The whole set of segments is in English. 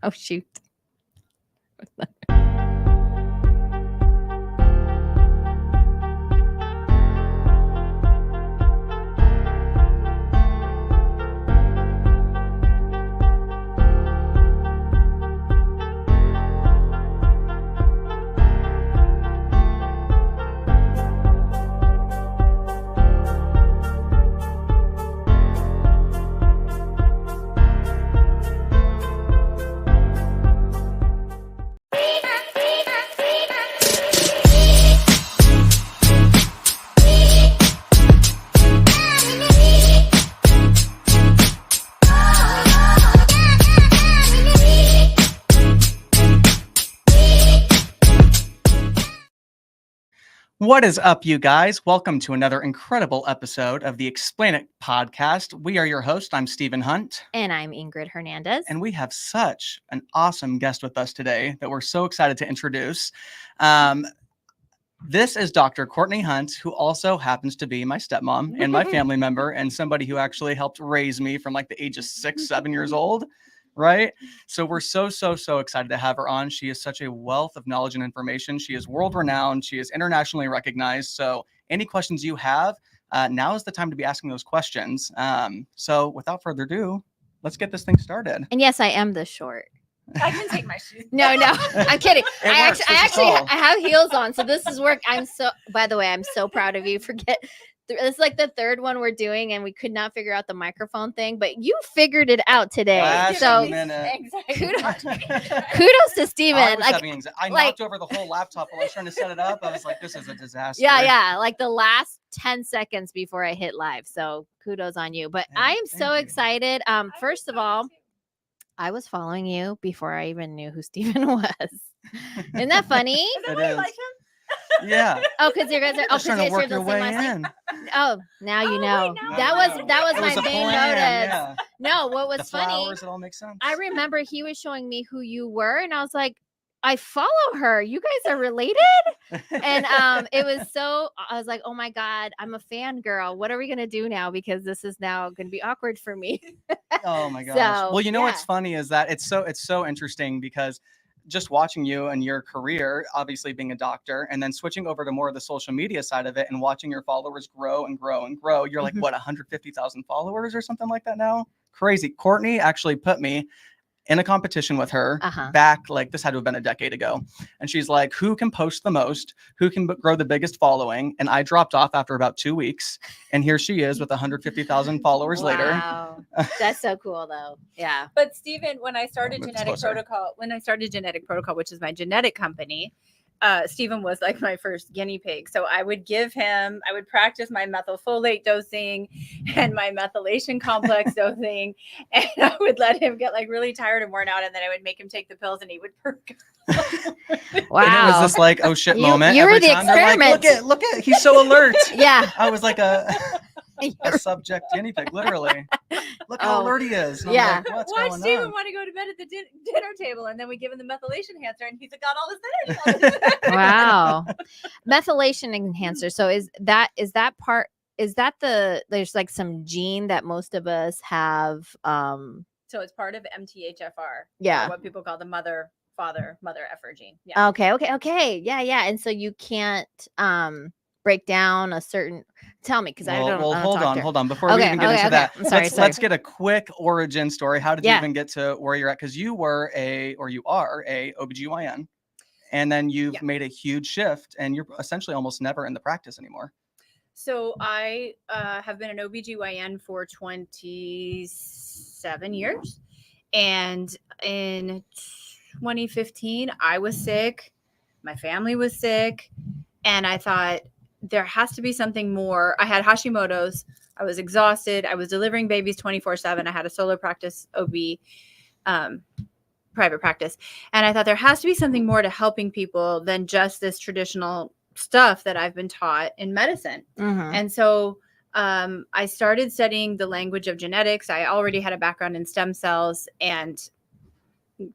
Oh, shoot. What is up, you guys? Welcome to another incredible episode of the Explain It podcast. We are your host. I'm Stephen Hunt. And I'm Ingryd Hernandez. And we have such an awesome guest with us today that we're so excited to introduce. This is Dr. Courtney Hunt, who also happens to be my stepmom and my family member and somebody who actually helped raise me from like the age of 6, 7 years old. Right. So we're so excited to have her on. She is such a wealth of knowledge and information. She is world renowned. She is internationally recognized. So any questions you have, now is the time to be asking those questions. So without further ado, let's get this thing started. And yes, I am this short. I can take my shoes. No, I'm kidding. I have heels on, so this is work. By the way, I'm so proud of you. This is like the third one we're doing, and we could not figure out the microphone thing, but you figured it out today. Kudos to Steven. I knocked over the whole laptop while I was trying to set it up. I was like, this is a disaster. Yeah. Like the last 10 seconds before I hit live. So kudos on you. But I am so excited. First of all, I was following you before I even knew who Steven was. Isn't that funny? Is that why you like him? Yeah. Oh, because you guys are trying to work your way in. Oh, now you know. That was my main motive. Yeah. No, what was the funny? Flowers, it all makes sense. I remember he was showing me who you were, and I was like, I follow her. You guys are related? And it was so. I was like, oh my God, I'm a fangirl. What are we gonna do now? Because this is now gonna be awkward for me. Oh my gosh. So, well, you know what's funny is that it's so interesting because just watching you and your career, obviously being a doctor, and then switching over to more of the social media side of it and watching your followers grow and grow and grow. You're like, what, 150,000 followers or something like that now? Crazy. Courtney actually put me in a competition with her back, like this had to have been a decade ago. And she's like, who can post the most? Who can grow the biggest following? And I dropped off after about 2 weeks. And here she is with 150,000 followers later. Wow. That's so cool though. Yeah. But Stephen, when I started Genetic Protocol, which is my genetic company, Stephen was like my first guinea pig. So I would practice my methylfolate dosing and my methylation complex dosing. And I would let him get like really tired and worn out. And then I would make him take the pills and he would perk. Wow. And it was this like, oh shit moment. You were the experiment. Like, look at, he's so alert. Yeah. I was like a subject guinea pig, literally. Look how alert he is. Yeah. Like, Watch Stephen want to go to bed at the dinner table, and then we give him the methylation enhancer, and he's got all his energy. Wow. Methylation enhancer. So there's like some gene that most of us have. So it's part of MTHFR. Yeah. What people call the mother effer gene. Yeah. Okay. Yeah. And so you can't break down a certain. Tell me, because I don't. Well, hold on. Before we even get into that, let's get a quick origin story. How did you even get to where you're at? Because you are a OBGYN, and then you've made a huge shift, and you're essentially almost never in the practice anymore. So I have been an OBGYN for 27 years, and in 2015, I was sick. My family was sick, and I thought, there has to be something more. I had Hashimoto's. I was exhausted. I was delivering babies 24/7. I had a solo practice OB, private practice. And I thought there has to be something more to helping people than just this traditional stuff that I've been taught in medicine. And so I started studying the language of genetics. I already had a background in stem cells and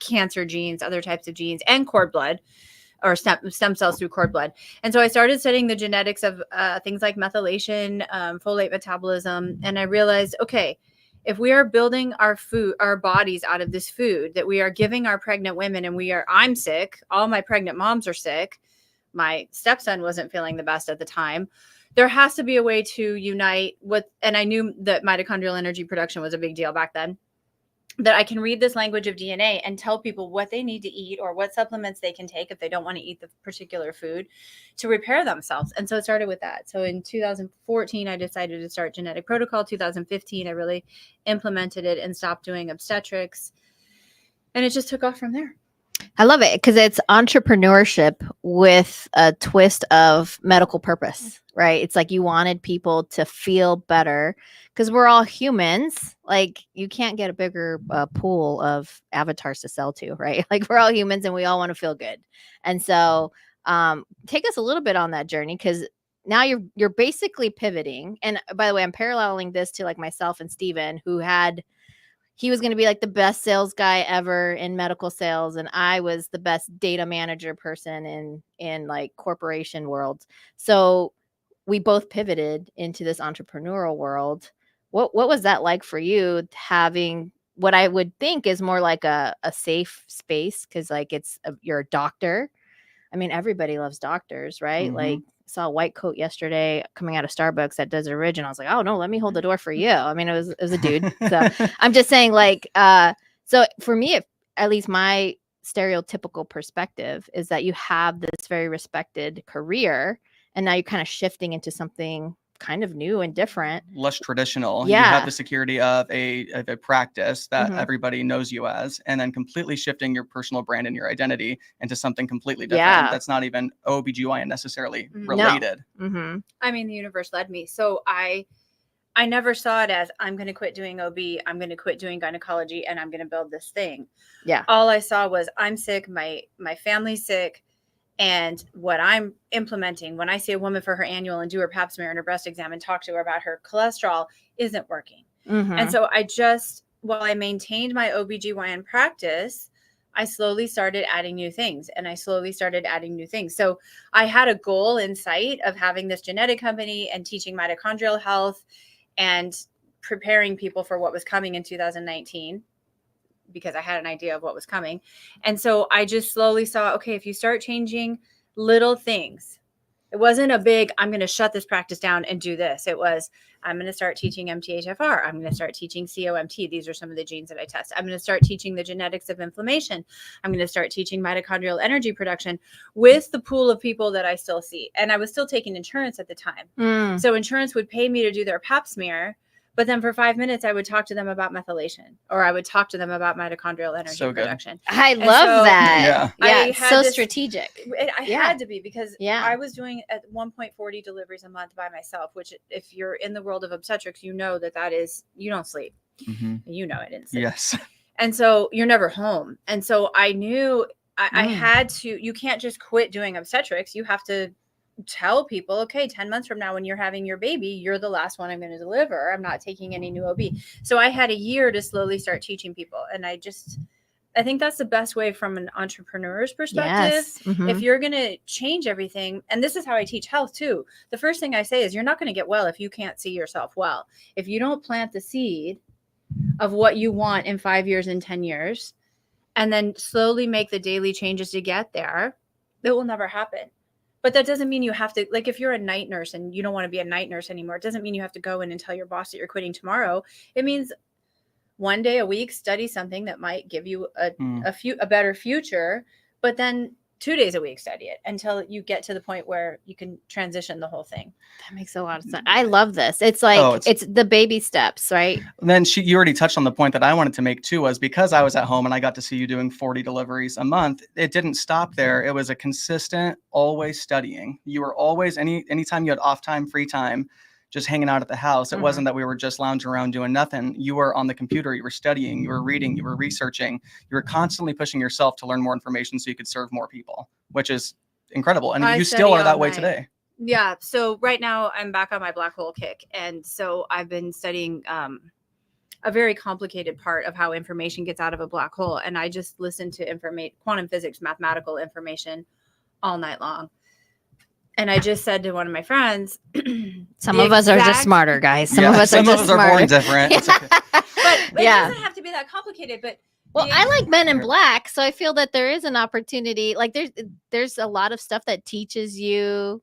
cancer genes, other types of genes, and cord blood. Or stem cells through cord blood. And so I started studying the genetics of things like methylation, folate metabolism. And I realized, okay, if we are building our bodies out of this food that we are giving our pregnant women, and I'm sick, all my pregnant moms are sick. My stepson wasn't feeling the best at the time. There has to be a way to unite with, and I knew that mitochondrial energy production was a big deal back then, that I can read this language of DNA and tell people what they need to eat or what supplements they can take if they don't want to eat the particular food to repair themselves. And so it started with that. So in 2014, I decided to start Genetic Protocol. 2015, I really implemented it and stopped doing obstetrics. And it just took off from there. I love it because it's entrepreneurship with a twist of medical purpose, right? It's like you wanted people to feel better because we're all humans. Like you can't get a bigger pool of avatars to sell to, right? Like we're all humans and we all want to feel good. And so take us a little bit on that journey because now you're basically pivoting. And by the way, I'm paralleling this to like myself and Steven, he was going to be like the best sales guy ever in medical sales. And I was the best data manager person in like corporation world. So we both pivoted into this entrepreneurial world. What was that like for you, having what I would think is more like a safe space? Cause like you're a doctor. I mean, everybody loves doctors, right? Mm-hmm. Like saw a white coat yesterday coming out of Starbucks at Desert Ridge. And I was like, oh no, let me hold the door for you. I mean, it was a dude. So I'm just saying like, so for me, at least my stereotypical perspective is that you have this very respected career and now you're kind of shifting into something kind of new and different, less traditional. Yeah. You have the security of a practice that Mhm. everybody knows you as, and then completely shifting your personal brand and your identity into something completely different. Yeah. That's not even OBGYN necessarily No. related. Mm-hmm. I mean, the universe led me. So I never saw it as I'm going to quit doing OB, I'm going to quit doing gynecology, and I'm going to build this thing. Yeah. All I saw was I'm sick, my family's sick, and what I'm implementing when I see a woman for her annual and do her pap smear and her breast exam and talk to her about her cholesterol isn't working. Mm-hmm. And so while I maintained my OBGYN practice, I slowly started adding new things So I had a goal in sight of having this genetic company and teaching mitochondrial health and preparing people for what was coming in 2019 because I had an idea of what was coming. And so I just slowly saw, okay, if you start changing little things, it wasn't a big, I'm going to shut this practice down and do this. It was, I'm going to start teaching MTHFR. I'm going to start teaching COMT. These are some of the genes that I test. I'm going to start teaching the genetics of inflammation. I'm going to start teaching mitochondrial energy production with the pool of people that I still see. And I was still taking insurance at the time. Mm. So insurance would pay me to do their pap smear. But then for 5 minutes, I would talk to them about methylation, or I would talk to them about mitochondrial energy production. I love that. Yeah. Yeah. It's so strategic. I had to be because Yeah. I was doing at 1.40 deliveries a month by myself, which if you're in the world of obstetrics, you know that is, you don't sleep. Mm-hmm. You know I didn't sleep. Yes. And so you're never home. And so I knew I had to, you can't just quit doing obstetrics. You have to tell people, okay, 10 months from now, when you're having your baby, you're the last one I'm going to deliver. I'm not taking any new OB. So I had a year to slowly start teaching people. And I think that's the best way from an entrepreneur's perspective. Yes. Mm-hmm. If you're going to change everything, and this is how I teach health too. The first thing I say is you're not going to get well if you can't see yourself well. If you don't plant the seed of what you want in 5 years and 10 years, and then slowly make the daily changes to get there, it will never happen. But that doesn't mean you have to, like if you're a night nurse and you don't want to be a night nurse anymore, it doesn't mean you have to go in and tell your boss that you're quitting tomorrow. It means one day a week, study something that might give you a better future, but then 2 days a week, study it until you get to the point where you can transition the whole thing. That makes a lot of sense. I love this. It's like, it's the baby steps, right? Then you already touched on the point that I wanted to make too, was because I was at home and I got to see you doing 40 deliveries a month. It didn't stop there. It was a consistent, always studying. You were always, anytime you had off time, free time, just hanging out at the house. It wasn't that we were just lounging around doing nothing. You were on the computer, you were studying, you were reading, you were researching, you were constantly pushing yourself to learn more information so you could serve more people, which is incredible. And you still are that way today. Yeah. So right now I'm back on my black hole kick. And so I've been studying a very complicated part of how information gets out of a black hole. And I just listen to quantum physics, mathematical information all night long. And I just said to one of my friends, some of us are just smarter, guys. Some of us are born different. Yeah. It doesn't have to be that complicated, but well, I like Men in Black, so I feel that there is an opportunity. Like there's a lot of stuff that teaches you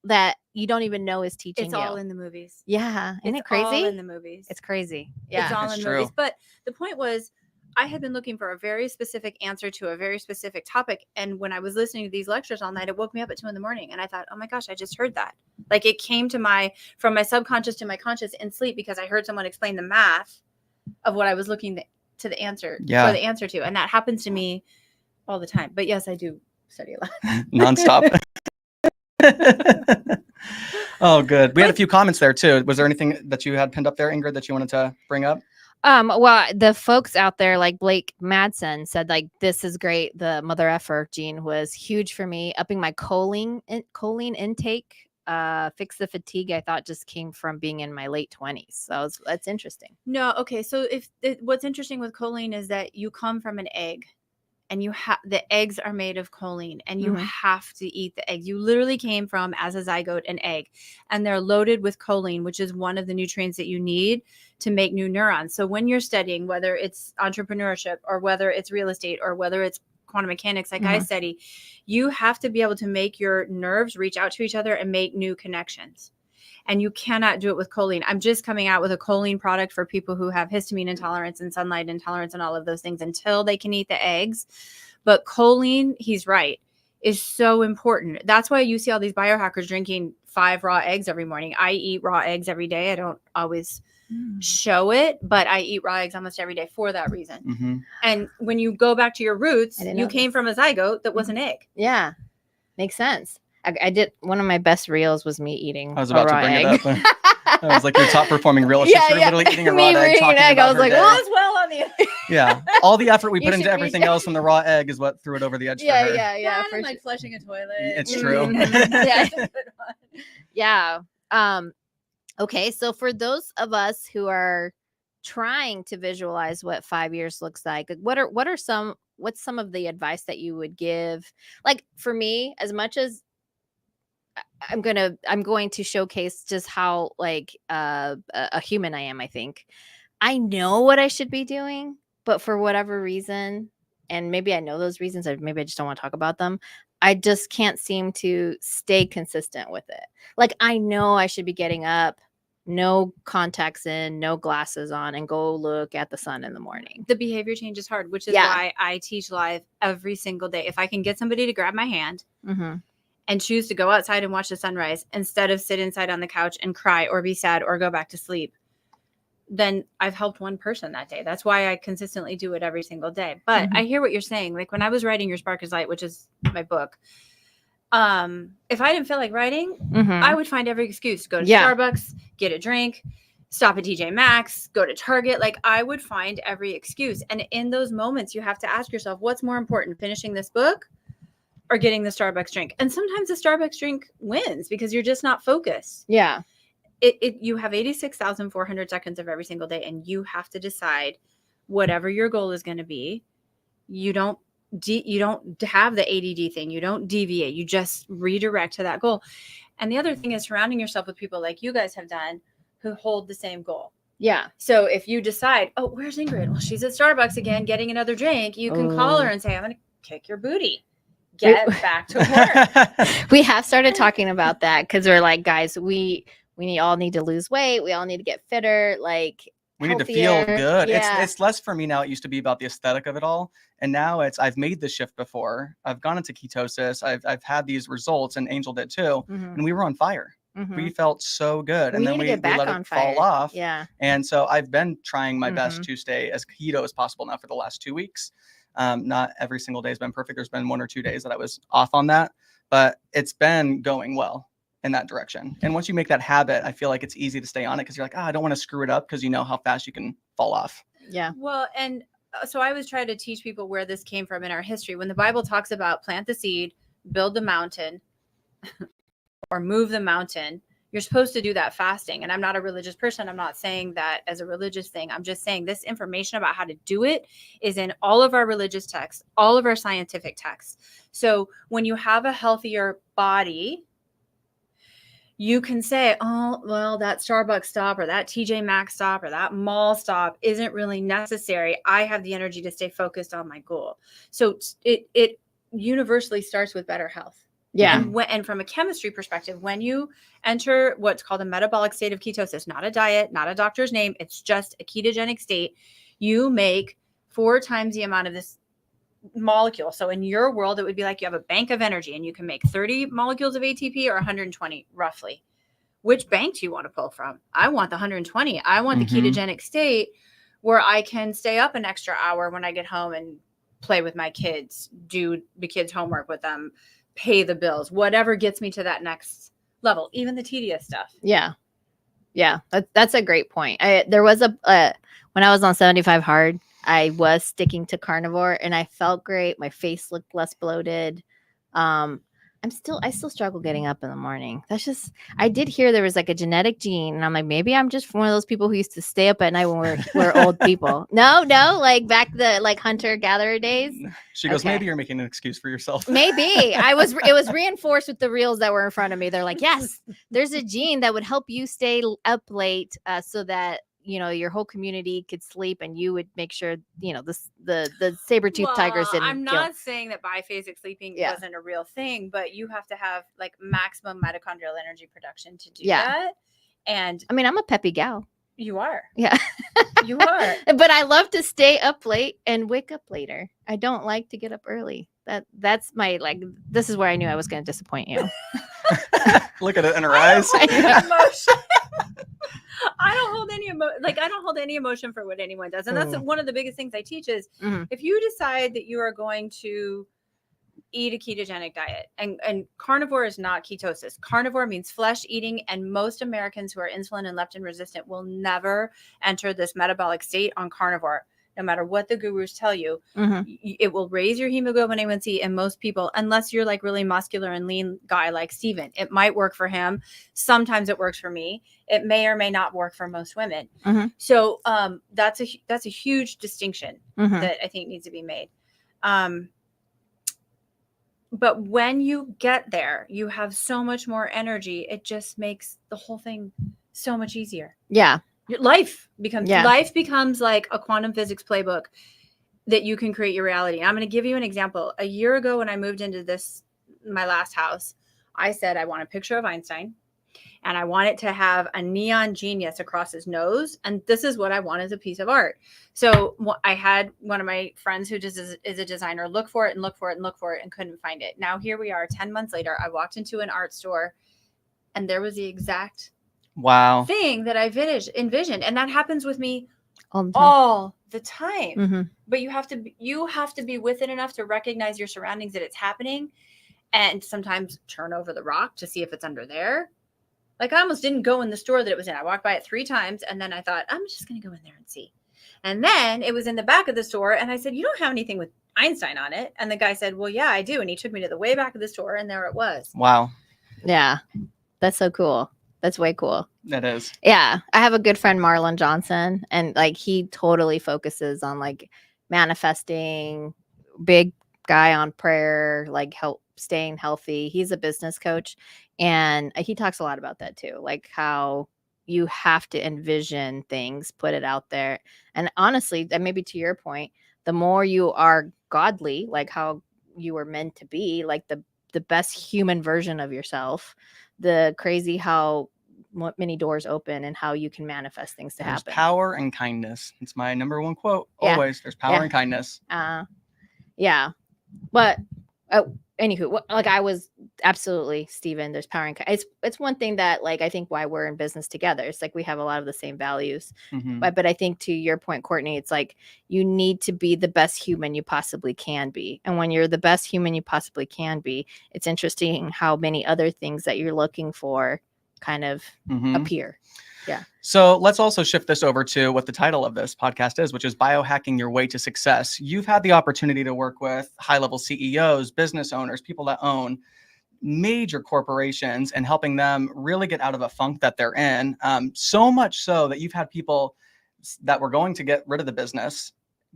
that you don't even know is teaching it's you. all in the movies. Yeah, isn't it It's crazy? all in the movies. It's crazy. Yeah, it's all It's in the true. movies. But the point was, I had been looking for a very specific answer to a very specific topic, and when I was listening to these lectures all night, it woke me up at 2 a.m, and I thought, oh my gosh, I just heard that. Like it came to from my subconscious to my conscious in sleep because I heard someone explain the math of what I was looking for the answer to, and that happens to me all the time. But yes, I do study a lot. Nonstop. Oh, good. We had a few comments there too. Was there anything that you had pinned up there, Ingrid, that you wanted to bring up? Well, the folks out there like Blake Madsen said, like, this is great. The mother effer gene was huge for me, upping my choline intake. Fix the fatigue I thought just came from being in my late 20s. So that's interesting. No, okay. So what's interesting with choline is that you come from an egg. And the eggs are made of choline, and you have to eat the egg. You literally came from, as a zygote, an egg, and they're loaded with choline, which is one of the nutrients that you need to make new neurons. So when you're studying, whether it's entrepreneurship or whether it's real estate or whether it's quantum mechanics, like I study, you have to be able to make your nerves reach out to each other and make new connections. And you cannot do it with choline. I'm just coming out with a choline product for people who have histamine intolerance and sunlight intolerance and all of those things until they can eat the eggs. But choline, he's right, is so important. That's why you see all these biohackers drinking 5 raw eggs every morning. I eat raw eggs every day. I don't always show it, but I eat raw eggs almost every day for that reason. And when you go back to your roots, you came from a zygote that was an egg. Yeah, makes sense. I did one of my best reels was me eating. I was about a raw to bring egg. it up. That was like your top performing reel. She's literally eating a raw egg. Talking I about was like, well, as well on the yeah. All the effort we put into everything else from the raw egg is what threw it over the edge for her. Yeah. For like flushing a toilet. It's true. Yeah. Okay. So for those of us who are trying to visualize what 5 years looks like, what's some of the advice that you would give? Like for me, as much as I'm going to showcase just how like a human I am. I think I know what I should be doing, but for whatever reason, and maybe I know those reasons, maybe I just don't want to talk about them. I just can't seem to stay consistent with it. Like I know I should be getting up, no contacts in, no glasses on, and go look at the sun in the morning. The behavior change is hard, which is why I teach live every single day. If I can get somebody to grab my hand and choose to go outside and watch the sunrise instead of sit inside on the couch and cry or be sad or go back to sleep, then I've helped one person that day. That's why I consistently do it every single day. But I hear what you're saying. Like when I was writing Your Spark is Light, which is my book, if I didn't feel like writing, I would find every excuse to go to Starbucks, get a drink, stop at TJ Maxx, go to Target. Like I would find every excuse. And in those moments, you have to ask yourself, what's more important, finishing this book or getting the Starbucks drink? And sometimes the Starbucks drink wins because you're just not focused. Yeah. You have 86,400 seconds of every single day, and you have to decide whatever your goal is going to be. You don't have the ADD thing. You don't deviate. You just redirect to that goal. And the other thing is surrounding yourself with people like you guys have done who hold the same goal. Yeah. So if you decide, oh, where's Ingryd? Well, she's at Starbucks again, getting another drink. You can call her and say, I'm going to kick your booty. Get back to work. We have started talking about that because we're like, guys, we all need to lose weight. We all need to get fitter. Like we need to feel good. Yeah. It's less for me now. It used to be about the aesthetic of it all. And now I've made the shift before. I've gone into ketosis. I've had these results, and Angel did too. And we were on fire. We felt so good. And then we let it fall off. Yeah. And so I've been trying my best to stay as keto as possible now for the last 2 weeks. Not every single day has been perfect. There's been 1 or 2 days that I was off on that, but it's been going well in that direction. And once you make that habit, I feel like it's easy to stay on it because you're like, I don't want to screw it up, because you know how fast you can fall off. Yeah. Well, and so I was trying to teach people where this came from in our history. When the Bible talks about plant the seed, build the mountain, or move the mountain, you're supposed to do that fasting. And I'm not a religious person. I'm not saying that as a religious thing. I'm just saying this information about how to do it is in all of our religious texts, all of our scientific texts. So when you have a healthier body, you can say, oh, well, that Starbucks stop or that TJ Maxx stop or that mall stop isn't really necessary. I have the energy to stay focused on my goal. So it universally starts with better health. Yeah. And from a chemistry perspective, when you enter what's called a metabolic state of ketosis, not a diet, not a doctor's name, it's just a ketogenic state, you make 4 times the amount of this molecule. So in your world, it would be like you have a bank of energy and you can make 30 molecules of ATP or 120 roughly. Which bank do you want to pull from? I want the 120. I want the ketogenic state where I can stay up an extra hour when I get home and play with my kids, do the kids' homework with them, pay the bills, whatever gets me to that next level, even the tedious stuff. Yeah. That's a great point. There was when I was on 75 hard, I was sticking to carnivore and I felt great. My face looked less bloated. I still struggle getting up in the morning. That's just, I did hear there was like a genetic gene, and I'm like, maybe I'm just one of those people who used to stay up at night when we're old people. No, like back the like hunter gatherer days. She goes, maybe you're making an excuse for yourself. Maybe it was reinforced with the reels that were in front of me. They're like, yes, there's a gene that would help you stay up late, so that your whole community could sleep and you would make sure, the saber-toothed tigers didn't I'm not saying that biphasic sleeping wasn't a real thing, but you have to have like maximum mitochondrial energy production to do that. And I mean, I'm a peppy gal. You are. Yeah. You are. But I love to stay up late and wake up later. I don't like to get up early. That's my, this is where I knew I was going to disappoint you. Look at it in her eyes. I don't hold any emotion for what anyone does. And that's one of the biggest things I teach is if you decide that you are going to eat a ketogenic diet, and carnivore is not ketosis. Carnivore means flesh eating. And most Americans who are insulin and leptin resistant will never enter this metabolic state on carnivore. No matter what the gurus tell you, it will raise your hemoglobin A1C. And most people, unless you're like really muscular and lean guy like Steven, it might work for him. Sometimes it works for me. It may or may not work for most women. So that's a huge distinction that I think needs to be made. But when you get there, you have so much more energy. It just makes the whole thing so much easier. Yeah. Your life becomes like a quantum physics playbook that you can create your reality. And I'm going to give you an example. A year ago, when I moved into my last house, I said, I want a picture of Einstein and I want it to have a neon genius across his nose. And this is what I want as a piece of art. So I had one of my friends who is a designer look for it and couldn't find it. Now here we are 10 months later. I walked into an art store and there was the exact thing that I envisioned. And that happens with me all the time. But you have to be with it enough to recognize your surroundings, that it's happening, and sometimes turn over the rock to see if it's under there. Like I almost didn't go in the store that it was in. I walked by it 3 times and then I thought, I'm just going to go in there and see. And then it was in the back of the store and I said, you don't have anything with Einstein on it. And the guy said, well, yeah, I do. And he took me to the way back of the store and there it was. Wow. Yeah. That's so cool. That's way cool. That is. Yeah. I have a good friend, Marlon Johnson, and like he totally focuses on like manifesting, big guy on prayer, like staying healthy. He's a business coach and he talks a lot about that too. Like how you have to envision things, put it out there. And honestly, that maybe to your point, the more you are godly, like how you were meant to be, like the best human version of yourself, the crazy how many doors open and how you can manifest things to happen. Power and kindness. It's my number one quote. Always. There's power and kindness. Yeah. But anywho, like I was absolutely, Steven, there's power and it's one thing that like I think why we're in business together. It's like we have a lot of the same values. But I think to your point, Courtney, it's like you need to be the best human you possibly can be. And when you're the best human you possibly can be, it's interesting how many other things that you're looking for kind of appear. Yeah. So let's also shift this over to what the title of this podcast is, which is Biohacking Your Way to Success. You've had the opportunity to work with high-level CEOs, business owners, people that own major corporations and helping them really get out of a funk that they're in. So much so that you've had people that were going to get rid of the business,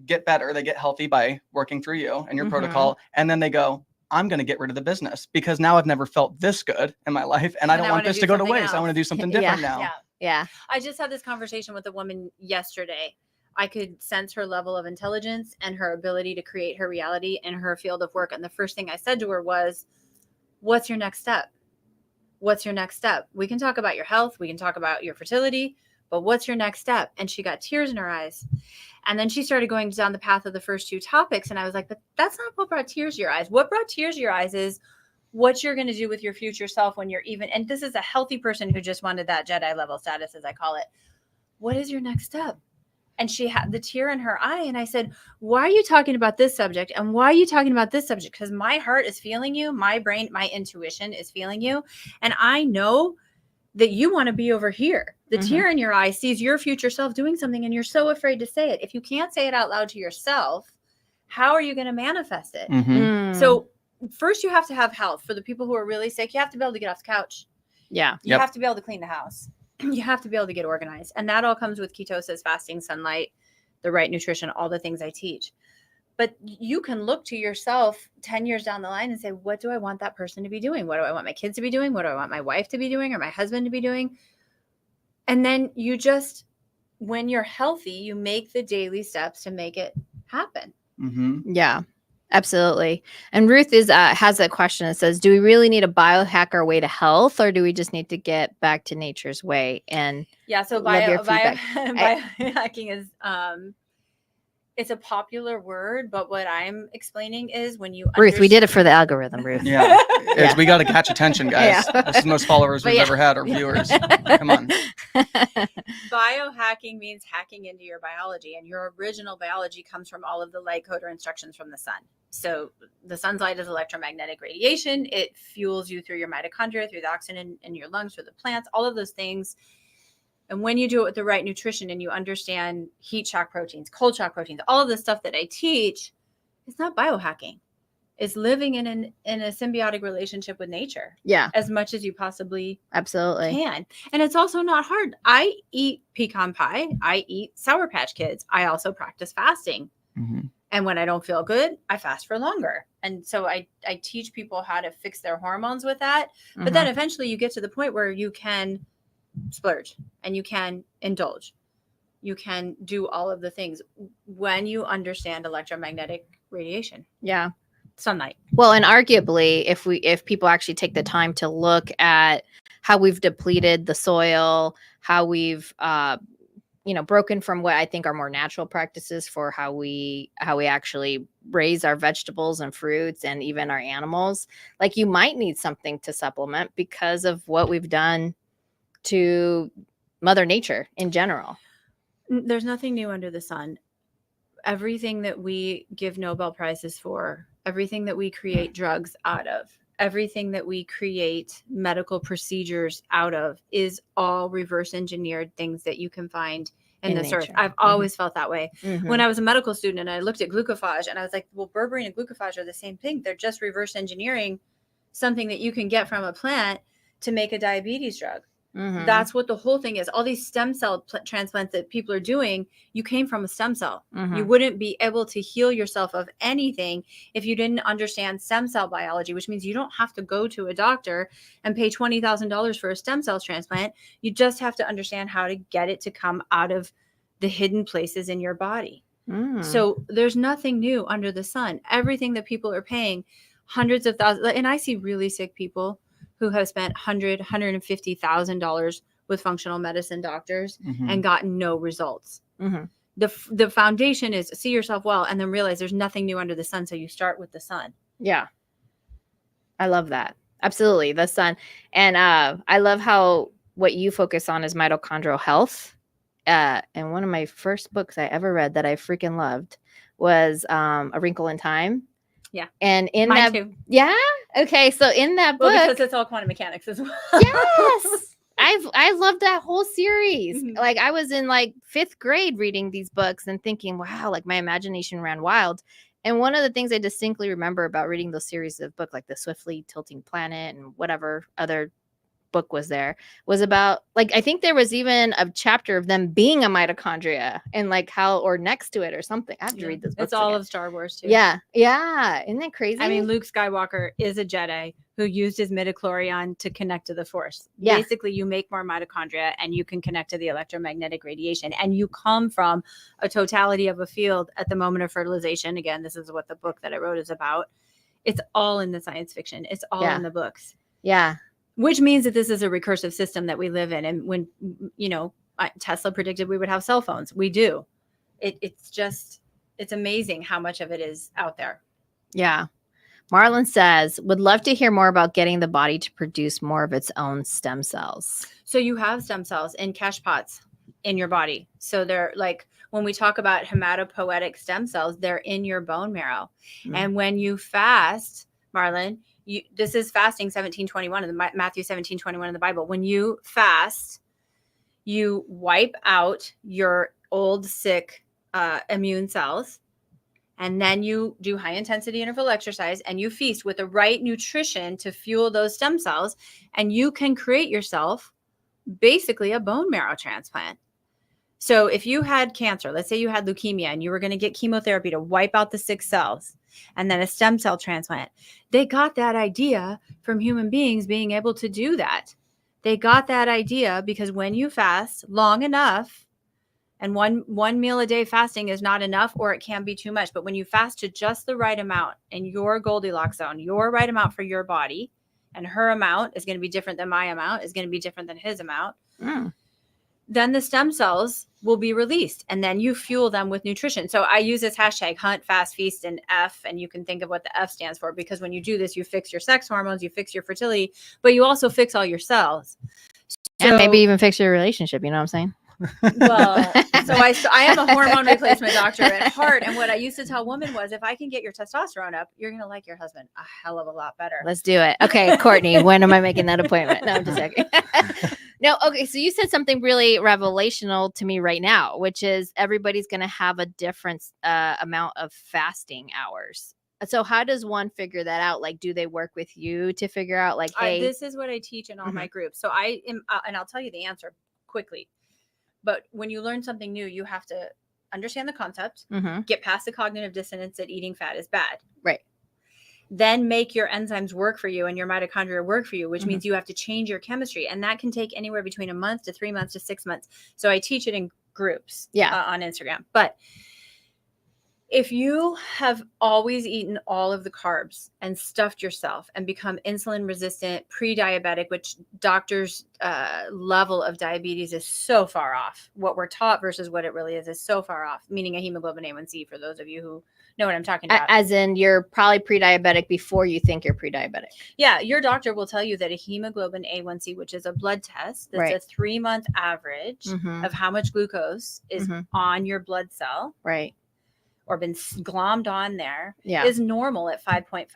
get better, they get healthy by working through you and your protocol. And then they go, I'm going to get rid of the business because now I've never felt this good in my life. And I And don't I want wanna this do to go to something waste. I else. want to do something different now. Yeah. Yeah. I just had this conversation with a woman yesterday. I could sense her level of intelligence and her ability to create her reality in her field of work. And the first thing I said to her was, what's your next step? What's your next step? We can talk about your health. We can talk about your fertility, but what's your next step? And she got tears in her eyes. And then she started going down the path of the first two topics. And I was like, but that's not what brought tears to your eyes. What brought tears to your eyes is what you're going to do with your future self when you're even, and this is a healthy person who just wanted that Jedi level status, as I call it. What is your next step? And she had the tear in her eye. And I said, why are you talking about this subject? And why are you talking about this subject? Because my heart is feeling you. My brain, my intuition is feeling you. And I know that you want to be over here. The tear in your eye sees your future self doing something, and you're so afraid to say it. If you can't say it out loud to yourself, how are you going to manifest it? So first you have to have health. For the people who are really sick, you have to be able to get off the couch. Yeah. You have to be able to clean the house. You have to be able to get organized. And that all comes with ketosis, fasting, sunlight, the right nutrition, all the things I teach. But you can look to yourself 10 years down the line and say, what do I want that person to be doing? What do I want my kids to be doing? What do I want my wife to be doing or my husband to be doing? And then you just, when you're healthy, you make the daily steps to make it happen. Yeah. Absolutely. And Ruth has a question that says, do we really need to biohack our way to health, or do we just need to get back to nature's way? And yeah, so biohacking is it's a popular word, but what I'm explaining is when you Ruth, we did it for the algorithm, Ruth. Yeah. We got to catch attention, guys. This is the most followers we've ever had, or viewers. Come on. Biohacking means hacking into your biology, and your original biology comes from all of the light code or instructions from the sun. So the sun's light is electromagnetic radiation. It fuels you through your mitochondria, through the oxygen in your lungs, through the plants, all of those things. And when you do it with the right nutrition and you understand heat shock proteins, cold shock proteins, all of the stuff that I teach, it's not biohacking. It's living in a symbiotic relationship with nature. Yeah. As much as you possibly absolutely can. And it's also not hard. I eat pecan pie. I eat Sour Patch Kids. I also practice fasting. And when I don't feel good, I fast for longer. And so I teach people how to fix their hormones with that. But then eventually you get to the point where you can splurge and you can indulge. You can do all of the things when you understand electromagnetic radiation. Yeah. Sunlight. Well, and arguably, if people actually take the time to look at how we've depleted the soil, how we've broken from what I think are more natural practices for how we actually raise our vegetables and fruits and even our animals, like you might need something to supplement because of what we've done to Mother Nature in general. There's nothing new under the sun. Everything that we give Nobel Prizes for, everything that we create drugs out of, everything that we create medical procedures out of is all reverse engineered things that you can find in this earth. I've always felt that way. When I was a medical student and I looked at glucophage and I was like, well, berberine and glucophage are the same thing. They're just reverse engineering something that you can get from a plant to make a diabetes drug. That's what the whole thing is. All these stem cell transplants that people are doing, you came from a stem cell. You wouldn't be able to heal yourself of anything if you didn't understand stem cell biology, which means you don't have to go to a doctor and pay $20,000 for a stem cell transplant. You just have to understand how to get it to come out of the hidden places in your body. So there's nothing new under the sun. Everything that people are paying hundreds of thousands, and I see really sick people who have spent $150,000 with functional medicine doctors and gotten no results. The foundation is see yourself well and then realize there's nothing new under the sun. So you start with the sun. Yeah. I love that. Absolutely. The sun. And I love how what you focus on is mitochondrial health. And one of my first books I ever read that I freaking loved was A Wrinkle in Time. Yeah. And in Mine that, too. yeah. Okay. So in that book, because it's all quantum mechanics as well. Yes. I loved that whole series. Like I was in like 5th grade reading these books and thinking, wow, like my imagination ran wild. And one of the things I distinctly remember about reading those series of books, like The Swiftly Tilting Planet and whatever other book was there, was about like, I think there was even a chapter of them being a mitochondria and like how, or next to it or something. I have to read this book. It's all of Star Wars too. Yeah. Yeah. Isn't that crazy? I mean, Luke Skywalker is a Jedi who used his midichlorian to connect to the Force. Yeah. Basically, you make more mitochondria and you can connect to the electromagnetic radiation. And you come from a totality of a field at the moment of fertilization. Again, this is what the book that I wrote is about. It's all in the science fiction. It's all in the books. Yeah. Which means that this is a recursive system that we live in. And when, you know, Tesla predicted we would have cell phones. We do. It's amazing how much of it is out there. Yeah. Marlon says, would love to hear more about getting the body to produce more of its own stem cells. So you have stem cells in cache pots in your body. So they're like, when we talk about hematopoietic stem cells, they're in your bone marrow. And when you fast, Marlon, this is fasting 17:21 in the Matthew 17:21 in the Bible. When you fast, you wipe out your old sick immune cells, and then you do high intensity interval exercise and you feast with the right nutrition to fuel those stem cells, and you can create yourself basically a bone marrow transplant. So if you had cancer, let's say you had leukemia and you were going to get chemotherapy to wipe out the sick cells and then a stem cell transplant, they got that idea from human beings being able to do that. They got that idea because when you fast long enough, and one meal a day fasting is not enough, or it can be too much. But when you fast to just the right amount in your Goldilocks zone, your right amount for your body, and her amount is going to be different than my amount, is going to be different than his amount, then the stem cells will be released, and then you fuel them with nutrition. So I use this hashtag hunt, fast, feast, and F, and you can think of what the F stands for, because when you do this, you fix your sex hormones, you fix your fertility, but you also fix all your cells. And maybe even fix your relationship. You know what I'm saying? Well, so I am a hormone replacement doctor at heart. And what I used to tell women was, if I can get your testosterone up, you're going to like your husband a hell of a lot better. Let's do it. Okay, Courtney, when am I making that appointment? No, I'm just joking. No, okay. So you said something really revelational to me right now, which is everybody's going to have a different amount of fasting hours. So how does one figure that out? Like, do they work with you to figure out like, hey, this is what I teach in all my groups. So I am, and I'll tell you the answer quickly. But when you learn something new, you have to understand the concept, get past the cognitive dissonance that eating fat is bad. Right. Then make your enzymes work for you and your mitochondria work for you, which means you have to change your chemistry. And that can take anywhere between a month to 3 months to 6 months. So I teach it in groups on Instagram. But if you have always eaten all of the carbs and stuffed yourself and become insulin resistant, pre-diabetic, which doctors' level of diabetes is so far off. What we're taught versus what it really is so far off, meaning a hemoglobin A1C, for those of you who know what I'm talking about. As in you're probably pre-diabetic before you think you're pre-diabetic. Yeah, your doctor will tell you that a hemoglobin A1C, which is a blood test, that's a 3-month average of how much glucose is on your blood cell. Right. Or been glommed on there, is normal at 5.5.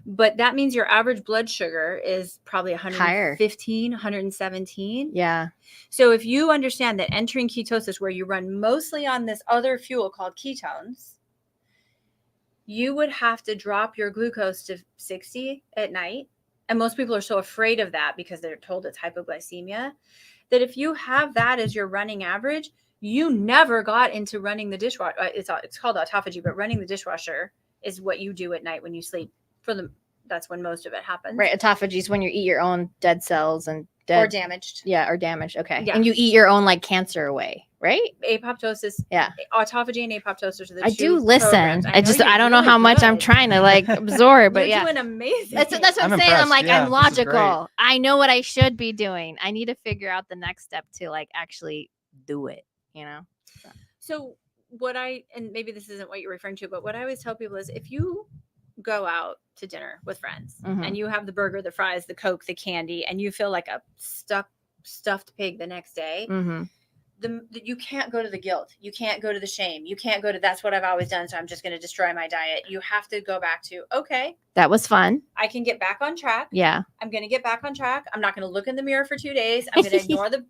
But that means your average blood sugar is probably 115, 117. Yeah. So if you understand that entering ketosis, where you run mostly on this other fuel called ketones, you would have to drop your glucose to 60 at night. And most people are so afraid of that because they're told it's hypoglycemia, that if you have that as your running average, you never got into running the dishwasher. It's called autophagy, but running the dishwasher is what you do at night when you sleep. That's when most of it happens. Right. Autophagy is when you eat your own dead cells and or damaged. Yeah, or damaged. Okay. Yeah. And you eat your own like cancer away, right? Apoptosis. Yeah. Autophagy and apoptosis are the I two do listen. programs. I don't know how much I'm trying to like absorb, but You're doing amazing. That's what I'm saying. impressed. I'm like, Yeah, I'm this is great. logical. I know what I should be doing. I need to figure out the next step to like actually do it, you know? So and maybe this isn't what you're referring to, but what I always tell people is, if you go out to dinner with friends and you have the burger, the fries, the Coke, the candy, and you feel like a stuffed pig the next day, you can't go to the guilt. You can't go to the shame. You can't go to, that's what I've always done, so I'm just going to destroy my diet. You have to go back to, okay, that was fun. I can get back on track. Yeah. I'm going to get back on track. I'm not going to look in the mirror for 2 days. I'm going to ignore the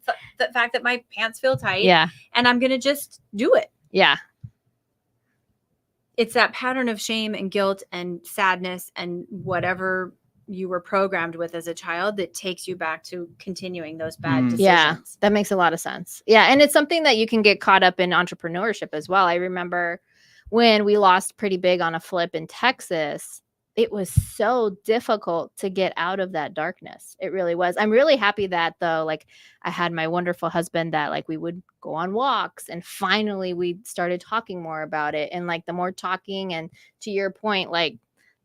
fact that my pants feel tight. Yeah. And I'm going to just do it. Yeah. It's that pattern of shame and guilt and sadness and whatever you were programmed with as a child that takes you back to continuing those bad decisions. Yeah, that makes a lot of sense. Yeah. And it's something that you can get caught up in entrepreneurship as well. I remember when we lost pretty big on a flip in Texas, it was so difficult to get out of that darkness. It really was. I'm really happy that though, like I had my wonderful husband that like we would go on walks and finally we started talking more about it. And like the more talking and to your point, like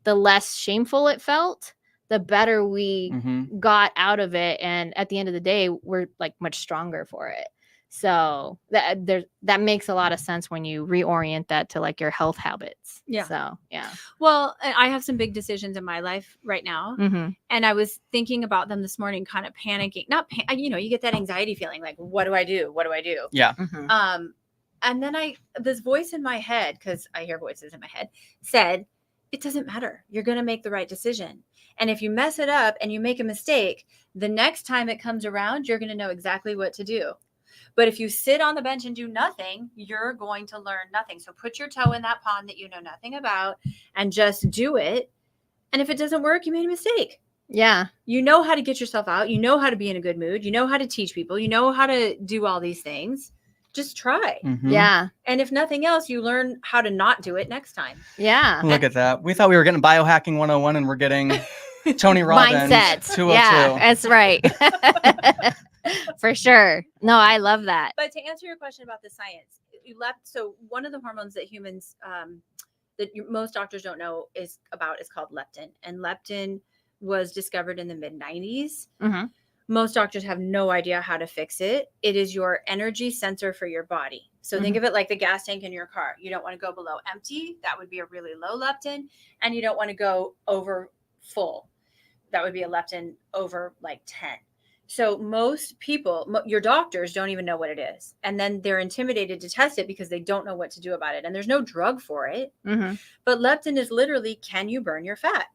the less shameful it felt, the better we got out of it. And at the end of the day, we're like much stronger for it. So that makes a lot of sense when you reorient that to like your health habits. Yeah. So, yeah. Well, I have some big decisions in my life right now. And I was thinking about them this morning, kind of panicking, you get that anxiety feeling like, what do I do? What do I do? Yeah. And then this voice in my head, cause I hear voices in my head, said, it doesn't matter. You're going to make the right decision. And if you mess it up and you make a mistake, the next time it comes around, you're going to know exactly what to do. But if you sit on the bench and do nothing, you're going to learn nothing. So put your toe in that pond that you know nothing about and just do it. And if it doesn't work, you made a mistake. Yeah. You know how to get yourself out. You know how to be in a good mood. You know how to teach people. You know how to do all these things. Just try. Yeah. And if nothing else, you learn how to not do it next time. Yeah. Look at that. We thought we were getting Biohacking 101 and we're getting Tony Robbins Mindset. 202. Yeah, that's right. For sure. No, I love that. But to answer your question about the science, so one of the hormones that humans, most doctors don't know is called leptin. And leptin was discovered in the mid-90s. Most doctors have no idea how to fix it. It is your energy sensor for your body. So think of it like the gas tank in your car. You don't want to go below empty. That would be a really low leptin. And you don't want to go over full. That would be a leptin over like 10. So most people, your doctors don't even know what it is. And then they're intimidated to test it because they don't know what to do about it. And there's no drug for it. But leptin is literally, can you burn your fat?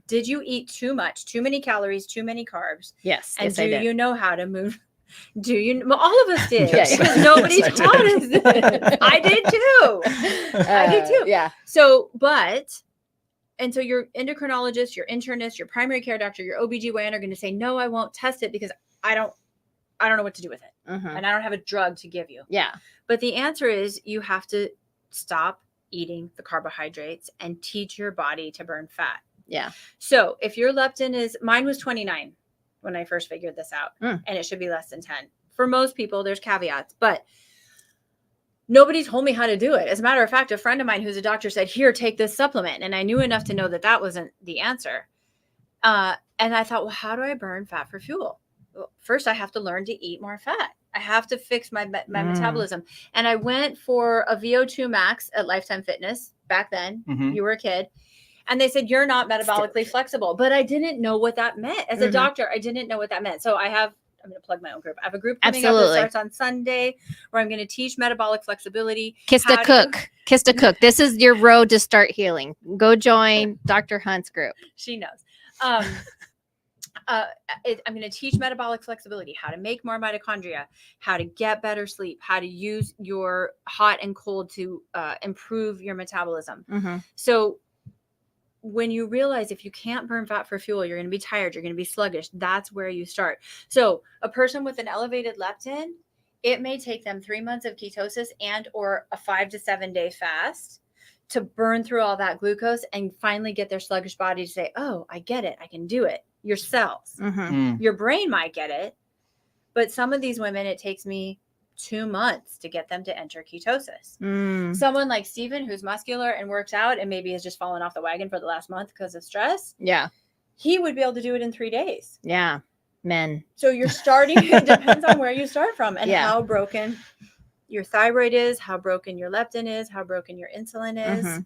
Did you eat too much, too many calories, too many carbs? Yes. And yes, I did. you know how to move? Well, all of us did. Yes, because nobody yes, I taught us this. I did too. I did too. Yeah. So, and so your endocrinologist, your internist, your primary care doctor, your OBGYN are going to say, no, I won't test it because I don't know what to do with it. And I don't have a drug to give you. Yeah. But the answer is you have to stop eating the carbohydrates and teach your body to burn fat. Yeah. So if your leptin mine was 29 when I first figured this out, and it should be less than 10. For most people, there's caveats, but nobody told me how to do it. As a matter of fact, a friend of mine who's a doctor said, here, take this supplement. And I knew enough to know that wasn't the answer. And I thought, well, how do I burn fat for fuel? Well, first, I have to learn to eat more fat. I have to fix my metabolism. And I went for a VO2 max at Lifetime Fitness back then. You were a kid. And they said, you're not metabolically flexible. But I didn't know what that meant. As a doctor, I didn't know what that meant. So I'm going to plug my own group. I have a group coming up that starts on Sunday where I'm going to teach metabolic flexibility. Kiss to cook. This is your road to start healing. Go join Dr. Hunt's group. She knows. I'm going to teach metabolic flexibility, how to make more mitochondria, how to get better sleep, how to use your hot and cold to improve your metabolism. So when you realize if you can't burn fat for fuel, you're going to be tired, you're going to be sluggish. That's where you start. So a person with an elevated leptin, it may take them 3 months of ketosis and or a 5 to 7 day fast to burn through all that glucose and finally get their sluggish body to say, oh, I get it. I can do it. Your cells, your brain might get it. But some of these women, it takes me 2 months to get them to enter ketosis. Someone like Steven, who's muscular and works out and maybe has just fallen off the wagon for the last month because of stress. Yeah. He would be able to do it in 3 days. Yeah. Men. So you're starting, it depends on where you start from and how broken your thyroid is, how broken your leptin is, how broken your insulin is.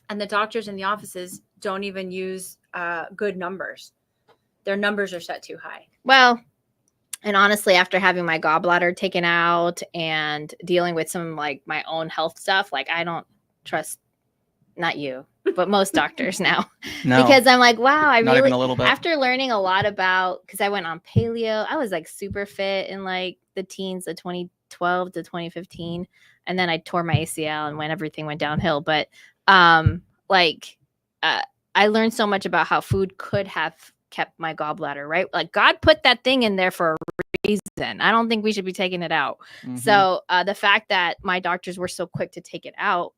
And the doctors in the offices don't even use good numbers. Their numbers are set too high. Well, and honestly, after having my gallbladder taken out and dealing with some like my own health stuff, like I don't trust, not you, but most doctors now. No. Because I'm like, wow, Not even a little bit. after learning a lot about, because I went on paleo, I was like super fit in like the teens, the 2012 to 2015. And then I tore my ACL and when everything went downhill. But I learned so much about how food could have kept my gallbladder, right? Like God put that thing in there for a reason. I don't think we should be taking it out. Mhm. So the fact that my doctors were so quick to take it out,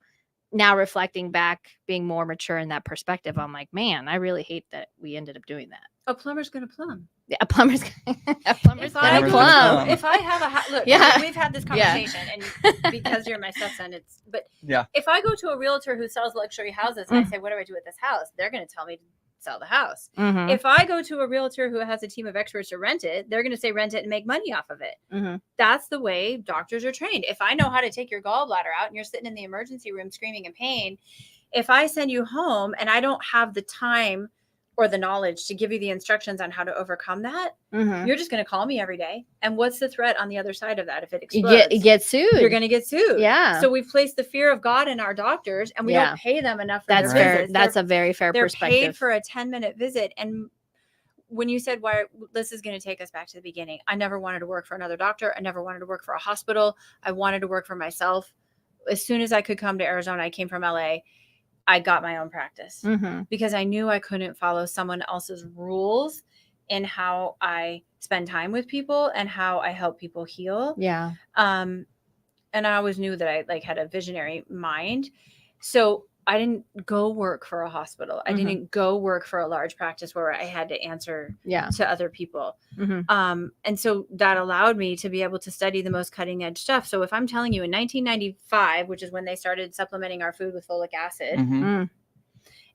now reflecting back, being more mature in that perspective, I'm like, man, I really hate that we ended up doing that. A plumber's gonna plumb. Yeah, a plumber's If gonna I Plumber's gonna plumb. plumb. If I have a look, Yeah. we've had this Yeah. conversation, and because you're my stepson, but Yeah. if I go to a realtor who sells luxury houses and I say, what do I do with this house? They're going to tell me to sell the house. Mhm. If I go to a realtor who has a team of experts to rent it, they're going to say rent it and make money off of it. Mhm. That's the way doctors are trained. If I know how to take your gallbladder out and you're sitting in the emergency room screaming in pain, if I send you home and I don't have the time or the knowledge to give you the instructions on how to overcome that, Mhm. you're just going to call me every day. And what's the threat on the other side of that? If it You explodes, get sued. you're going to get sued. Yeah. So we've placed the fear of God in our doctors, and we Yeah. don't pay them enough for That's their fair. visits. That's a very fair They're perspective. paid for a 10-minute visit. And when you said, why, this is going to take us back to the beginning. I never wanted to work for another doctor. I never wanted to work for a hospital. I wanted to work for myself. As soon as I could come to Arizona, I came from LA. I got my own practice Mhm. because I knew I couldn't follow someone else's rules in how I spend time with people and how I help people heal. Yeah. And I always knew that I had a visionary mind. So I didn't go work for a hospital. I Mhm. didn't go work for a large practice where I had to answer Yeah. to other people. Mhm. And so that allowed me to be able to study the most cutting edge stuff. So if I'm telling you in 1995, which is when they started supplementing our food with folic acid, Mhm. Mm.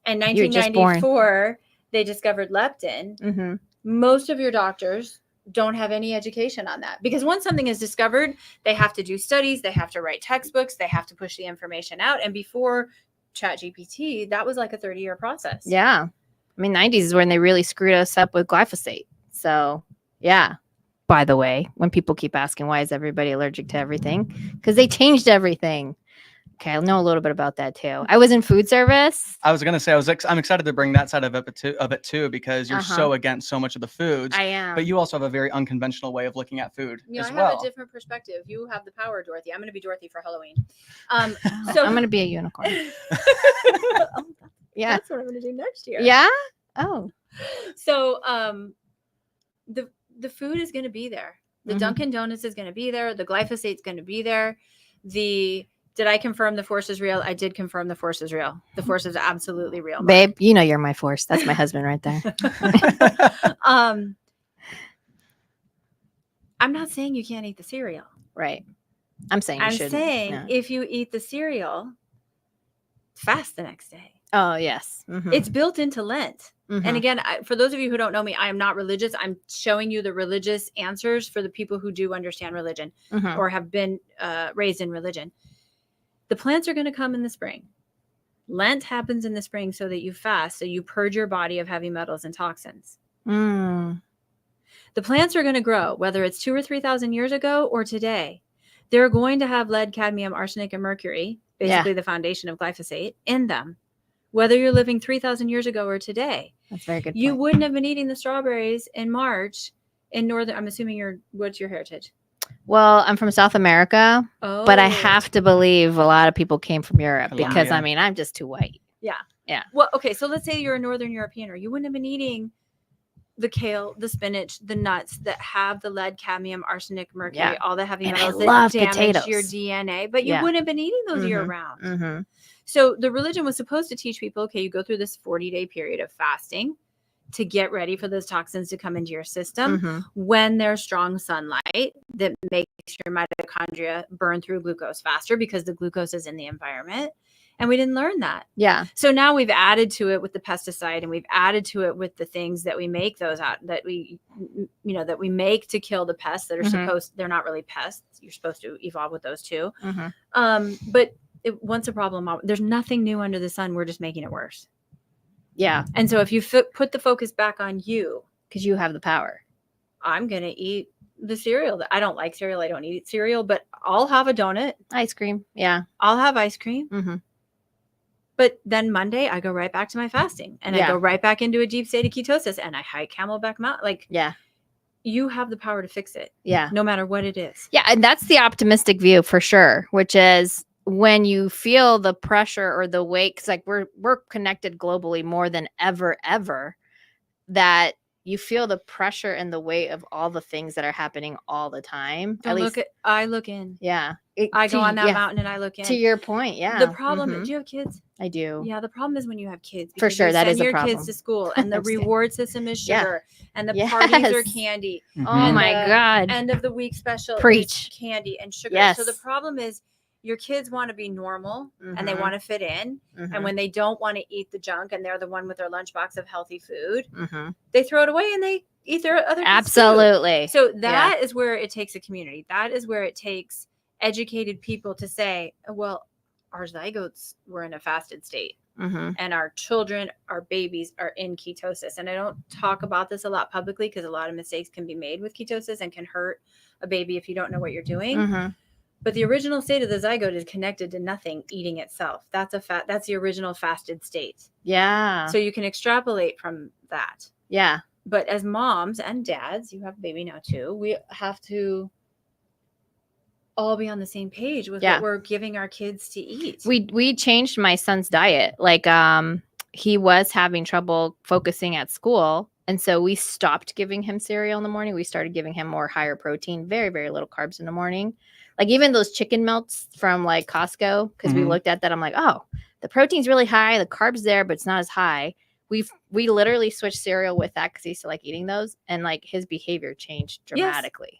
and You were just born. 1994, they discovered leptin. Mhm. Most of your doctors don't have any education on that, because once something is discovered, they have to do studies, they have to write textbooks, they have to push the information out. And before ChatGPT, that was like a 30-year process. Yeah. I mean, 90s is when they really screwed us up with glyphosate. So, yeah. By the way, when people keep asking, why is everybody allergic to everything? Because they changed everything. Okay, I know a little bit about that too. I was in food service. I was gonna say I'm excited to bring that side of it too because you're so against so much of the foods. I am. But you also have a very unconventional way of looking at food as I well. have a different perspective. You have the power, Dorothy. I'm going to be Dorothy for Halloween. So I'm going to be a unicorn. Yeah. That's what I'm going to do next year. Yeah. Oh. So the food is going to be there. The Mhm. Dunkin' Donuts is going to be there. The glyphosate is going to be there. Did I confirm the force is real? I did confirm the force is real. The force is absolutely real. Mark. Babe, you know you're my force. That's my husband right there. I'm not saying you can't eat the cereal. Right. I'm saying you I'm shouldn't. saying Yeah. if you eat the cereal, fast the next day. Oh, yes. Mhm. It's built into Lent. Mhm. And again, for those of you who don't know me, I am not religious. I'm showing you the religious answers for the people who do understand religion Mhm. or have been raised in religion. The plants are going to come in the spring. Lent happens in the spring so that you fast, so you purge your body of heavy metals and toxins. Mm. The plants are going to grow, whether it's 2,000 or 3,000 years ago or today. They're going to have lead, cadmium, arsenic, and mercury, basically the foundation of glyphosate, in them. Whether you're living 3,000 years ago or today. That's a very good. You point. wouldn't have been eating the strawberries in March in northern. I'm assuming what's your heritage? Well, I'm from South America, Oh, but I have to believe a lot of people came from Europe because Colombia. I mean, I'm just too white. Well, okay. So let's say you're a Northern European, or you wouldn't have been eating the kale, the spinach, the nuts that have the lead, cadmium, arsenic, mercury, all the heavy And I metals that love damage potatoes. your DNA. But you Yeah. wouldn't have been eating those year Mhm. round. Mm-hmm. So the religion was supposed to teach people, okay, you go through this 40-day period of fasting to get ready for those toxins to come into your system Mm-hmm. when there's strong sunlight that makes your mitochondria burn through glucose faster because the glucose is in the environment. And we didn't learn that. Yeah. So now we've added to it with the pesticide, and we've added to it with the things that we make that we make to kill the pests that are they're not really pests. You're supposed to evolve with those too. Mm-hmm. But once a problem, there's nothing new under the sun. We're just making it worse. Yeah. And so if you put the focus back on you, Because you have the power. I'm going to eat the cereal. I don't like cereal. I don't eat cereal, but I'll have a donut. Ice cream. Yeah. I'll have ice cream. Mm-hmm. But then Monday, I go right back to my fasting, and I go right back into a deep state of ketosis, and I hike Camelback Mountain. You have the power to fix it. Yeah. No matter what it is. Yeah. And that's the optimistic view for sure, which is when you feel the pressure or the weight, because like we're connected globally more than ever, that you feel the pressure and the weight of all the things that are happening all the time. I look in. Yeah. I go on that mountain and I look in. To your point, yeah. The problem, do you have kids? I do. Yeah, the problem is when you have kids. For sure, that is a your problem. kids to school, and the reward system is sugar, and the Yes. parties are candy. Mhm. Oh and my the God. End of the week special Preach. is candy and sugar. Yes. So the problem is your kids want to be normal and they Mhm. want to fit in. Mhm. And when they don't want to eat the junk and they're the one with their lunchbox of healthy food, Mhm. they throw it away and they eat their other kids' Absolutely. food. So that is where it takes a community. That is where it takes educated people to say, well, our zygotes were in a fasted state. Mm-hmm. And our children, our babies are in ketosis. And I don't talk about this a lot publicly because a lot of mistakes can be made with ketosis and can hurt a baby if you don't know what you're doing. Mm-hmm. But the original state of the zygote is connected to nothing eating itself. That's the original fasted state. Yeah. So you can extrapolate from that. Yeah. But as moms and dads, you have a baby now too, we have to all be on the same page with what we're giving our kids to eat. We changed my son's diet. Like he was having trouble focusing at school, and so we stopped giving him cereal in the morning. We started giving him more higher protein, very very little carbs in the morning. Like even those chicken melts from like Costco, because we looked at that, I'm like, oh, the protein's really high, the carbs there, but it's not as high. We literally switched cereal with that because he used to like eating those, and like his behavior changed dramatically. Yes.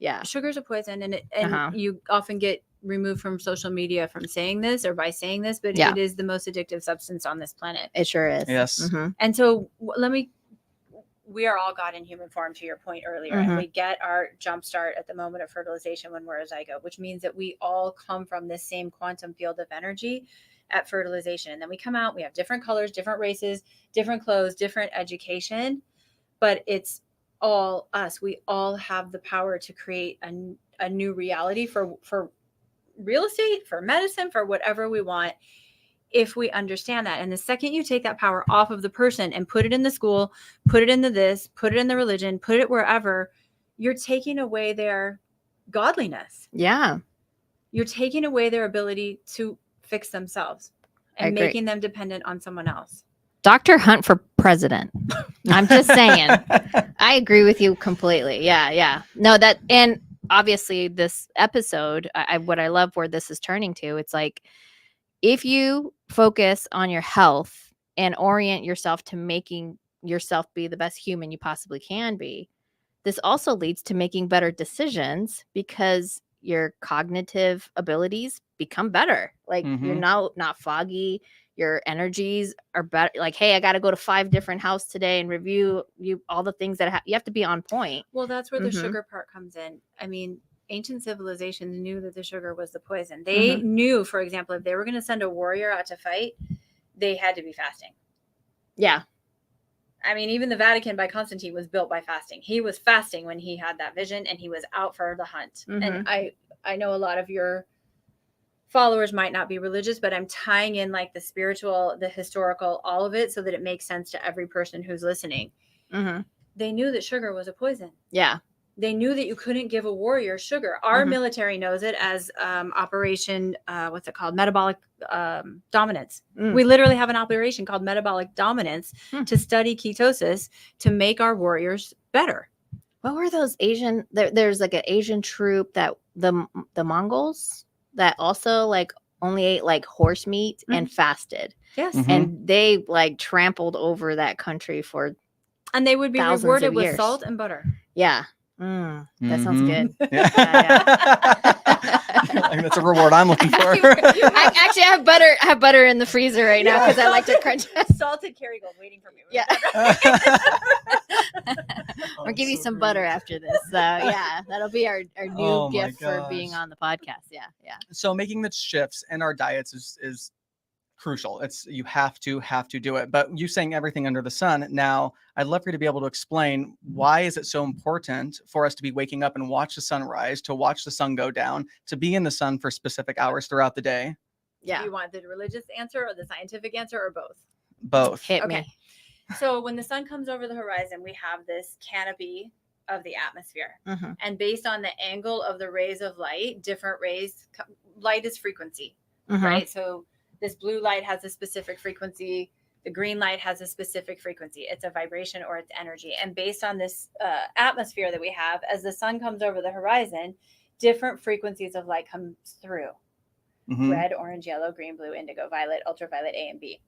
Yeah. Sugar's a poison, and you often get removed from social media from saying this or by saying this, but it is the most addictive substance on this planet. It sure is. Yes. Mm-hmm. And so we are all God in human form, to your point earlier, and we get our jump start at the moment of fertilization when we're a zygote, which means that we all come from this same quantum field of energy at fertilization. And then we come out, we have different colors, different races, different clothes, different education, but it's all us. We all have the power to create a new reality for real estate, for medicine, for whatever we want, if we understand that. And the second you take that power off of the person and put it in the school, put it into this, put it in the religion, put it wherever, you're taking away their godliness. Yeah. You're taking away their ability to fix themselves and making them dependent on someone else. Dr. Hunt for president. I'm just saying. I agree with you completely. Yeah, yeah. No, that, and obviously this episode, what I love where this is turning to, it's like, if you focus on your health and orient yourself to making yourself be the best human you possibly can be, this also leads to making better decisions because your cognitive abilities become better. Like you're not foggy. Your energies are better. Like, hey, I got to go to 5 different houses today and review all the things that you have to be on point. Well, that's where the sugar part comes in. I mean, ancient civilizations knew that the sugar was the poison. They knew, for example, if they were going to send a warrior out to fight, they had to be fasting. Yeah. I mean, even the Vatican by Constantine was built by fasting. He was fasting when he had that vision and he was out for the hunt. And I know a lot of your followers might not be religious, but I'm tying in like the spiritual, the historical, all of it so that it makes sense to every person who's listening. They knew that sugar was a poison. Yeah. They knew that you couldn't give a warrior sugar. Our military knows it as Operation, what's it called? Metabolic dominance. We literally have an operation called Metabolic Dominance to study ketosis to make our warriors better. What were those Asian? There's like an Asian troop that the Mongols that also like only ate like horse meat and fasted. Yes. And they like trampled over that country for and they would be rewarded with salt and butter. Yeah. That sounds good. Yeah. I think that's a reward I'm looking for. I actually have butter in the freezer right now because I like to crunch. Salted Kerrygold waiting for me. Yeah. I'll give you some butter after this. So yeah, that'll be our new gift for being on the podcast. Yeah. Yeah. So making the shifts in our diets is crucial. It's you have to do it. But you saying everything under the sun. Now, I'd love for you to be able to explain why is it so important for us to be waking up and watch the sunrise, to watch the sun go down, to be in the sun for specific hours throughout the day? Yeah. Do you want the religious answer or the scientific answer or both? Both. Hit me. So when the sun comes over the horizon, we have this canopy of the atmosphere. Mm-hmm. And based on the angle of the rays of light, different rays, light is frequency, Mm-hmm. right? So this blue light has a specific frequency. The green light has a specific frequency. It's a vibration or it's energy. And based on this atmosphere that we have, as the sun comes over the horizon, different frequencies of light comes through. Mm-hmm. Red, orange, yellow, green, blue, indigo, violet, ultraviolet, A and B.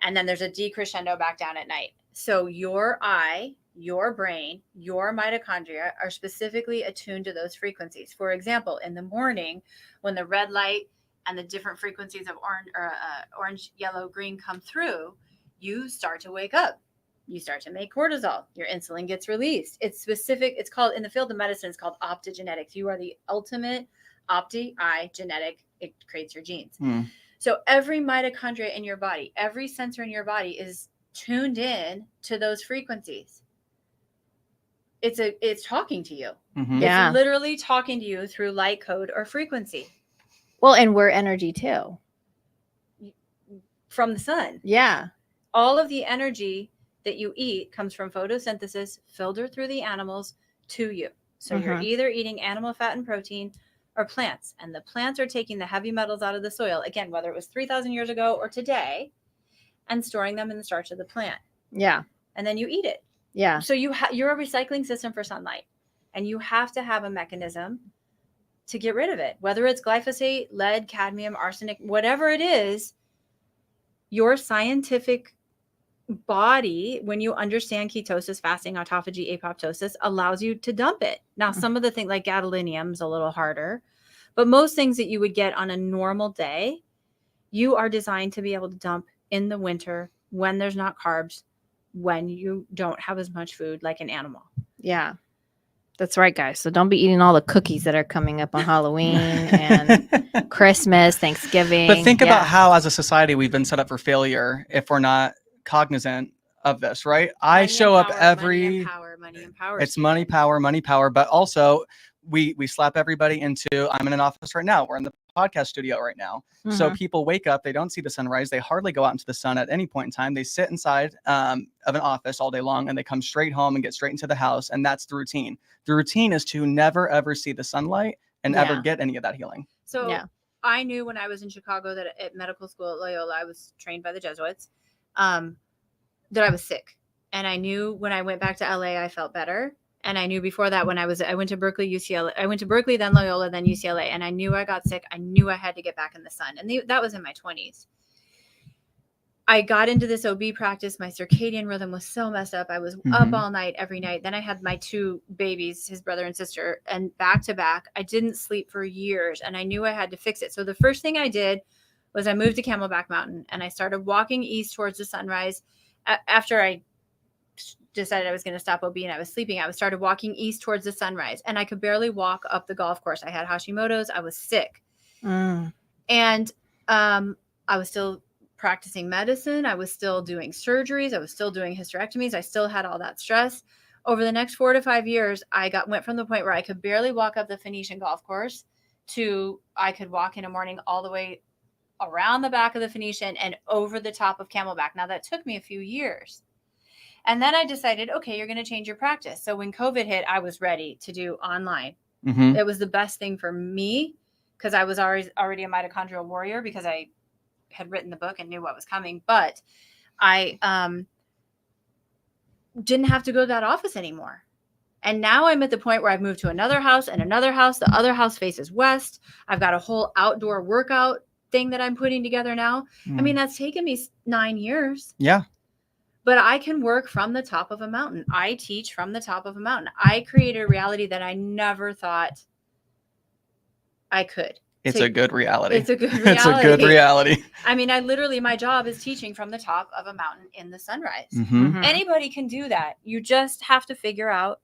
And then there's a decrescendo back down at night. So your eye, your brain, your mitochondria are specifically attuned to those frequencies. For example, in the morning, when the red light and the different frequencies of orange, yellow, green come through, you start to wake up. You start to make cortisol. Your insulin gets released. It's specific. It's called, in the field of medicine, it's called optogenetics. You are the ultimate genetic. It creates your genes. So every mitochondria in your body, every sensor in your body is tuned in to those frequencies. It's talking to you. Mm-hmm. Yeah. It's literally talking to you through light code or frequency. Well, and we're energy too. From the sun. Yeah. All of the energy that you eat comes from photosynthesis, filtered through the animals to you. So you're either eating animal fat and protein or plants. And the plants are taking the heavy metals out of the soil, again, whether it was 3,000 years ago or today, and storing them in the starch of the plant. Yeah. And then you eat it. Yeah. So you're a recycling system for sunlight. And you have to have a mechanism to get rid of it. Whether it's glyphosate, lead, cadmium, arsenic, whatever it is, your scientific body, when you understand ketosis, fasting, autophagy, apoptosis, allows you to dump it. Now, some of the things like gadolinium is a little harder, but most things that you would get on a normal day, you are designed to be able to dump in the winter when there's not carbs, when you don't have as much food like an animal. Yeah. That's right, guys. So don't be eating all the cookies that are coming up on Halloween and Christmas, Thanksgiving. But think about how, as a society, we've been set up for failure if we're not cognizant of this, right? I show up every. Money and power. It's money, power, but also we slap everybody into. I'm in an office right now. We're in the podcast studio right now. So people wake up, they don't see the sunrise, they hardly go out into the sun at any point in time. They sit inside of an office all day long, and they come straight home and get straight into the house, and that's the routine. The routine is to never ever see the sunlight and ever get any of that healing. So I knew when I was in Chicago that at medical school at Loyola, I was trained by the Jesuits, that I was sick. And I knew when I went back to LA, I felt better. And I knew before that when I went to Berkeley, UCLA, I went to Berkeley, then Loyola, then UCLA. And I knew I got sick. I knew I had to get back in the sun. And that was in my 20s. I got into this OB practice. My circadian rhythm was so messed up. I was up all night, every night. Then I had my two babies, his brother and sister, and back to back. I didn't sleep for years, and I knew I had to fix it. So the first thing I did was I moved to Camelback Mountain, and I started walking east towards the sunrise. After I decided I was going to stop OB and I was sleeping, I started walking east towards the sunrise, and I could barely walk up the golf course. I had Hashimoto's. I was sick. And I was still practicing medicine. I was still doing surgeries. I was still doing hysterectomies. I still had all that stress. Over the next 4 to 5 years, I went from the point where I could barely walk up the Phoenician golf course to I could walk in a morning all the way around the back of the Phoenician and over the top of Camelback. Now that took me a few years. And then I decided, okay, you're going to change your practice. So when COVID hit, I was ready to do online. It was the best thing for me because I was already a mitochondrial warrior because I had written the book and knew what was coming. But I didn't have to go to that office anymore. And now I'm at the point where I've moved to another house and another house. The other house faces west. I've got a whole outdoor workout thing that I'm putting together now. I mean, that's taken me 9 years. Yeah. But I can work from the top of a mountain. I teach from the top of a mountain. I created a reality that I never thought I could. It's a good reality. It's a good reality. It's a good reality. I mean, my job is teaching from the top of a mountain in the sunrise. Anybody can do that. You just have to figure out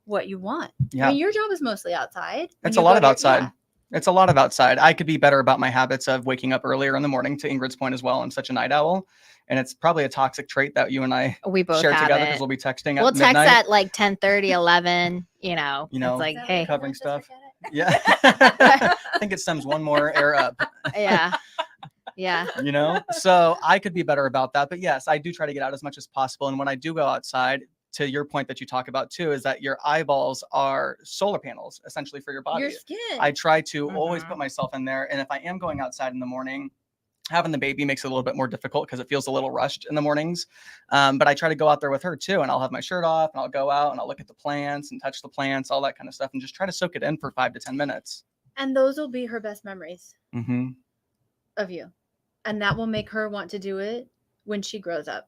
what you want. Yeah. I mean, your job is mostly outside. It's a lot of outside. It's a lot of outside. I could be better about my habits of waking up earlier in the morning, to Ingryd's point as well. I'm such a night owl. And it's probably a toxic trait that you and I both share have together it. because we'll be texting at We'll midnight. text at like 10:30, 11, it's like, hey. Covering stuff. Yeah. I think it stems one more air up. Yeah. Yeah. So I could be better about that. But yes, I do try to get out as much as possible. And when I do go outside, to your point that you talk about too, is that your eyeballs are solar panels essentially for your body. Your skin. I try to always put myself in there. And if I am going outside in the morning, having the baby makes it a little bit more difficult because it feels a little rushed in the mornings. But I try to go out there with her too. And I'll have my shirt off and I'll go out and I'll look at the plants and touch the plants, all that kind of stuff, and just try to soak it in for 5 to 10 minutes. And those will be her best memories Mm-hmm. of you. And that will make her want to do it when she grows up.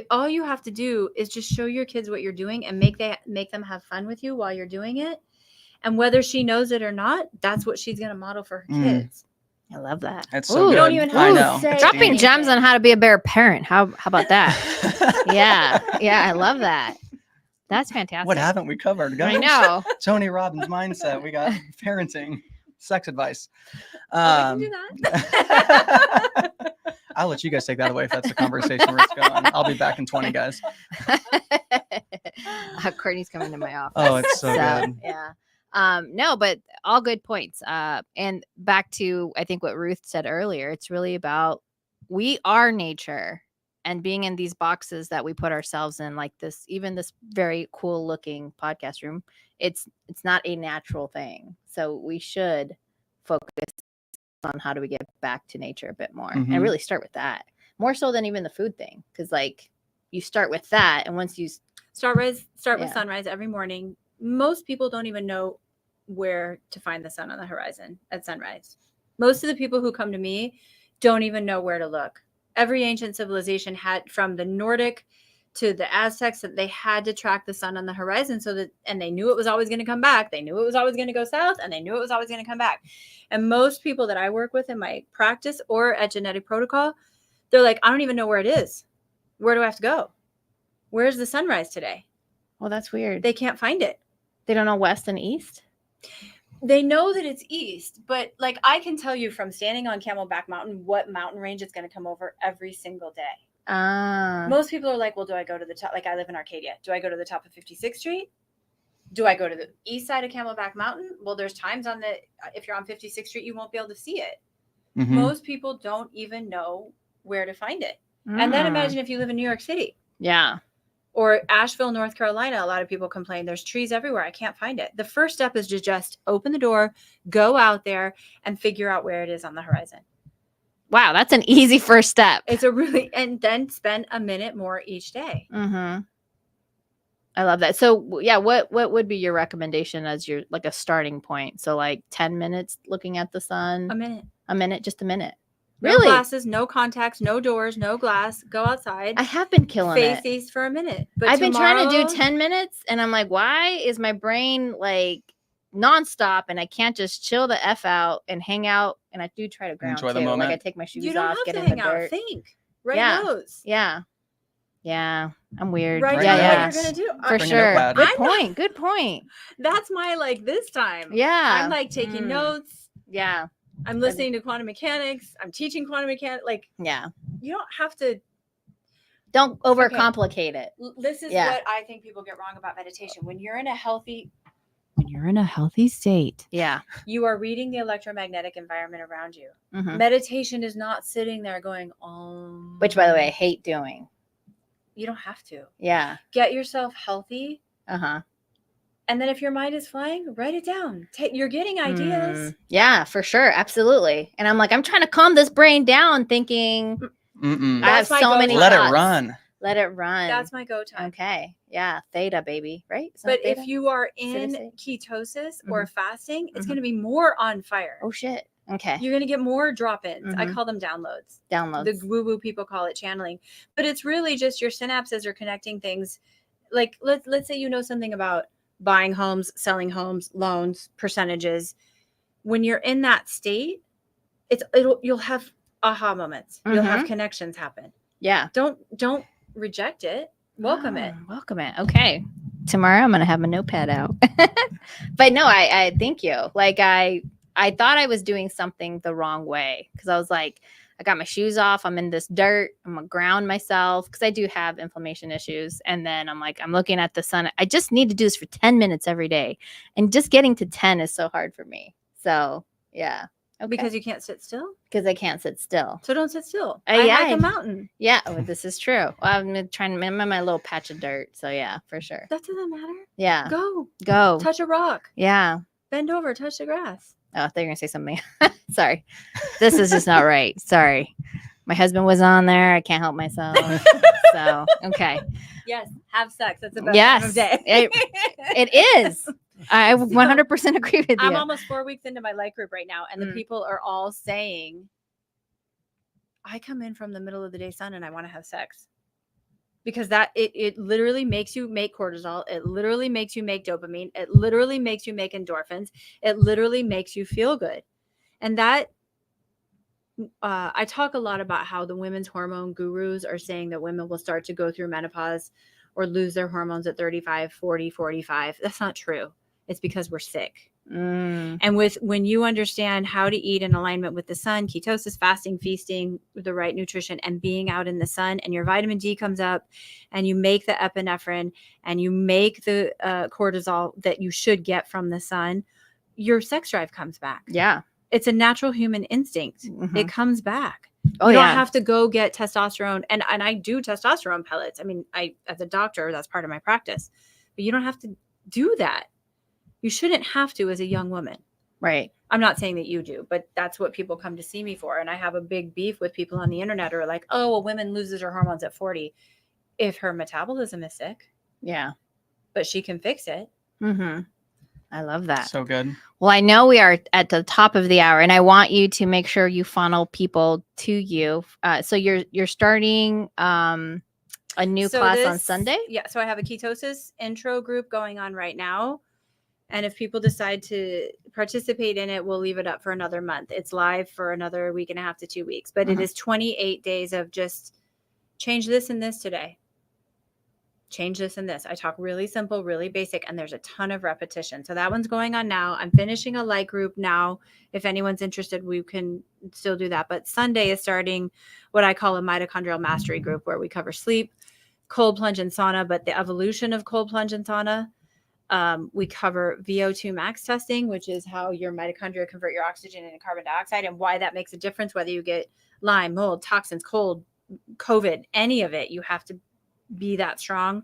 All you have to do is just show your kids what you're doing and make them have fun with you while you're doing it. And whether she knows it or not, that's what she's going to model for her kids. I love that. It's so good. You don't even have to say Dropping anything. gems on how to be a better parent. How about that? Yeah, I love that. That's fantastic. What haven't we covered, guys? I know. Tony Robbins mindset. We got parenting, sex advice. We can do that. I'll let you guys take that away if that's the conversation where it's going. I'll be back in 20, guys. Courtney's coming to my office. Oh, it's so good. Yeah. No, but all good points. And back to, I think what Ruth said earlier, it's really about, we are nature, and being in these boxes that we put ourselves in, like this, even this very cool looking podcast room, it's not a natural thing. So we should focus on how do we get back to nature a bit more and really start with that, more so than even the food thing. Cause like you start with that. And once you start with sunrise every morning, most people don't even know where to find the sun on the horizon at sunrise. Most of the people who come to me don't even know where to look. Every ancient civilization had, from the Nordic to the Aztecs, that they had to track the sun on the horizon and they knew it was always going to come back. They knew it was always going to go south, and they knew it was always going to come back. And most people that I work with in my practice or at Genetic Protocol, they're like, I don't even know where it is. Where do I have to go? Where's the sunrise today? well, that's weird. They can't find it. They don't know west and east. They know that it's east, but like I can tell you from standing on Camelback Mountain what mountain range it's going to come over every single day. Most people are like, well, do I go to the top? Like I live in Arcadia. Do I go to the top of 56th Street? Do I go to the east side of Camelback Mountain? Well, there's times if you're on 56th Street, you won't be able to see it. Mm-hmm. Most people don't even know where to find it. And then imagine if you live in New York City. Yeah. Or Asheville, North Carolina. A lot of people complain there's trees everywhere. I can't find it. The first step is to just open the door, go out there, and figure out where it is on the horizon. Wow, that's an easy first step. And then spend a minute more each day. Mm-hmm. I love that. So yeah, what would be your recommendation as your, like, a starting point? So like 10 minutes looking at the sun? A minute. Just a minute. No Really? glasses, no contacts, no doors, no glass. Go outside. I have been killing face it. east for a minute. But I've been trying to do 10 minutes and I'm like, why is my brain like nonstop and I can't just chill the F out and hang out? And I do try to ground Enjoy the too. moment. Like I take my shoes You don't off, have get to in hang the out. dirt. Think. Right Yeah. nose. Yeah. I'm weird. Right yeah, now, yeah. what you're gonna do. For Bring a sure. notepad. Good point. That's my like this time. Yeah. I'm like taking notes. Yeah. I'm listening to quantum mechanics. I'm teaching quantum mechanics. Like Yeah. you don't have to. Don't overcomplicate it. This is Yeah. what I think people get wrong about meditation. When you're in a healthy state, Yeah. you are reading the electromagnetic environment around you. Mhm. Meditation is not sitting there going, Which, by the way, I hate doing. You don't have to. Yeah. Get yourself healthy. Uh-huh. And then if your mind is flying, write it down. You're getting ideas. Yeah, for sure. Absolutely. And I'm like, I'm trying to calm this brain down thinking Mm-mm. I have That's my so many go-to. Let it thoughts. run. Let it run. That's my go time. Okay. Yeah. Theta, baby. Right? Isn't But it theta? if you are in Citizen? ketosis or fasting, it's going to be more on fire. Oh, shit. Okay. You're going to get more drop-ins. I Mhm. call them downloads. Downloads. The woo-woo people call it channeling. But it's really just your synapses are connecting things. Like let's say you know something about buying homes, selling homes, loans, percentages. When you're in that state, you'll have aha moments. You'll have connections happen. Yeah. Don't reject it. Welcome it. Welcome it. Okay. Tomorrow I'm going to have my notepad out. But no, I thank you. Like I thought I was doing something the wrong way because I was like, I got my shoes off. I'm in this dirt. I'm going to ground myself because I do have inflammation issues. And then I'm like, I'm looking at the sun. I just need to do this for 10 minutes every day. And just getting to 10 is so hard for me. So yeah. Okay. Because you can't sit still. Because I can't sit still. So don't sit still. Yeah, I hike a mountain. Yeah, this is true. Well, I'm trying to. I'm in my little patch of dirt, so yeah, for sure. That doesn't matter. Yeah, Go. touch Touch a rock. Yeah. Bend over. Touch the grass. Oh, they're gonna say something. Sorry, this is just not right. Sorry, my husband was on there. I can't help myself. So okay. Yes, have sex. That's the best time of day. It is. I 100% agree with you. I'm almost 4 weeks into my light group right now, and the people are all saying, I come in from the middle of the day sun and I want to have sex. Because it literally makes you make cortisol. It literally makes you make dopamine. It literally makes you make endorphins. It literally makes you feel good. And that, I talk a lot about how the women's hormone gurus are saying that women will start to go through menopause or lose their hormones at 35, 40, 45. That's not true. It's because we're sick. And when you understand how to eat in alignment with the sun, ketosis, fasting, feasting, the right nutrition, and being out in the sun, and your vitamin D comes up, and you make the epinephrine, and you make the cortisol that you should get from the sun, your sex drive comes back. Yeah. It's a natural human instinct. It comes back. Oh, you don't have to go get testosterone. And I do testosterone pellets. I mean, as a doctor, that's part of my practice. But you don't have to do that. You shouldn't have to as a young woman. Right. I'm not saying that you do, but that's what people come to see me for. And I have a big beef with people on the internet who are like, oh, a woman loses her hormones at 40. If her metabolism is sick. Yeah. But she can fix it. I love that. So good. Well, I know we are at the top of the hour, and I want you to make sure you funnel people to you. So you're starting a new class on Sunday? Yeah. So I have a ketosis intro group going on right now. And if people decide to participate in it, we'll leave it up for another month. It's live for another week and a half to 2 weeks. But it is 28 days of just change this and this today. Change this and this. I talk really simple, really basic, and there's a ton of repetition. So that one's going on now. I'm finishing a light group now. If anyone's interested, we can still do that. But Sunday is starting what I call a mitochondrial mastery group, where we cover sleep, cold plunge, and sauna, but the evolution of cold plunge and sauna. We cover VO2 max testing, which is how your mitochondria convert your oxygen into carbon dioxide, and why that makes a difference, whether you get Lyme, mold, toxins, cold, COVID, any of it. You have to be that strong.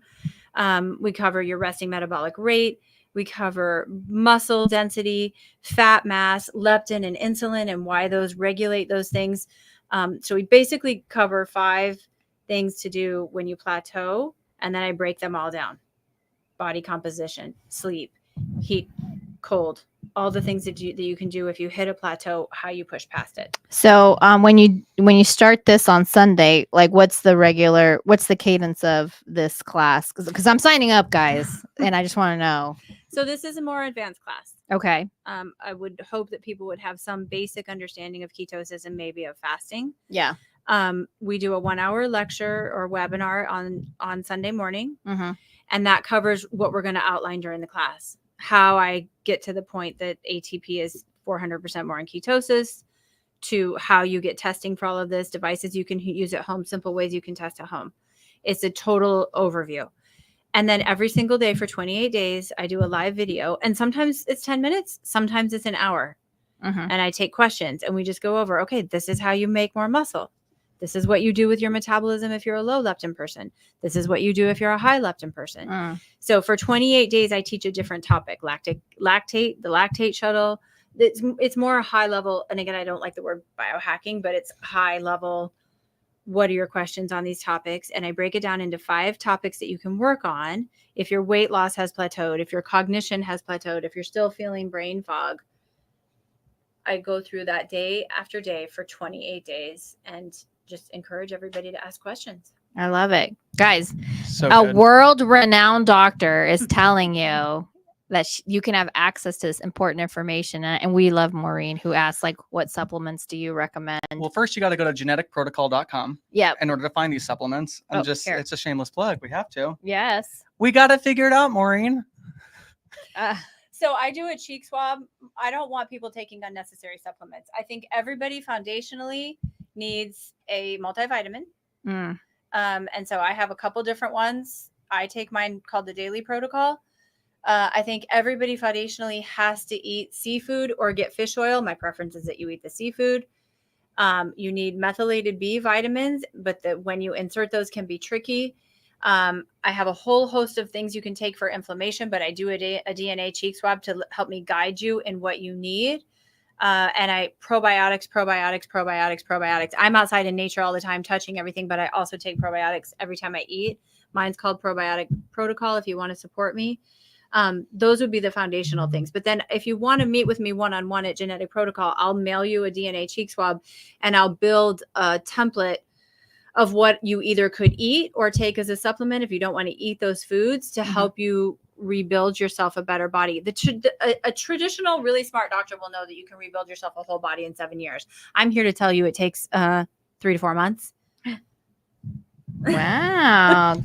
We cover your resting metabolic rate. We cover muscle density, fat mass, leptin, and insulin, and why those regulate those things. So we basically cover 5 things to do when you plateau, and then I break them all down. Body composition, sleep, heat, cold, all the things that you can do if you hit a plateau, how you push past it. So when you start this on Sunday, like what's the cadence of this class? Because I'm signing up, guys, and I just want to know. So this is a more advanced class. Okay. I would hope that people would have some basic understanding of ketosis and maybe of fasting. Yeah. We do a 1-hour lecture or webinar on Sunday morning. And that covers what we're going to outline during the class. How I get to the point that ATP is 400% more in ketosis, to how you get testing for all of this, devices you can use at home, simple ways you can test at home. It's a total overview. And then every single day for 28 days, I do a live video. And sometimes it's 10 minutes. Sometimes it's an hour. And I take questions and we just go over, okay, this is how you make more muscle. This is what you do with your metabolism if you're a low leptin person. This is what you do if you're a high leptin person. So for 28 days, I teach a different topic. Lactate, the lactate shuttle. It's more high level. And again, I don't like the word biohacking, but it's high level. What are your questions on these topics? And I break it down into 5 topics that you can work on. If your weight loss has plateaued, if your cognition has plateaued, if you're still feeling brain fog, I go through that day after day for 28 days and just encourage everybody to ask questions. I love it. Guys, So a good. world-renowned doctor is telling you that you can have access to this important information. And we love Maureen, who asks, like, what supplements do you recommend? Well, first you got to go to geneticprotocol.com in order to find these supplements. And it's a shameless plug. We have to. Yes. We got to figure it out, Maureen. So I do a cheek swab. I don't want people taking unnecessary supplements. I think everybody foundationally needs a multivitamin. And so I have a couple different ones. I take mine called the Daily Protocol. I think everybody foundationally has to eat seafood or get fish oil. My preference is that you eat the seafood. You need methylated B vitamins, but when you insert those can be tricky. I have a whole host of things you can take for inflammation, but I do a DNA cheek swab to help me guide you in what you need. And probiotics. I'm outside in nature all the time, touching everything, but I also take probiotics every time I eat. Mine's called Probiotic Protocol if you want to support me. Those would be the foundational things. But then if you want to meet with me one-on-one at Genetic Protocol, I'll mail you a DNA cheek swab and I'll build a template of what you either could eat or take as a supplement if you don't want to eat those foods to help you rebuild yourself a better body. A traditional, really smart doctor will know that you can rebuild yourself a whole body in 7 years. I'm here to tell you it takes 3 to 4 months. Wow.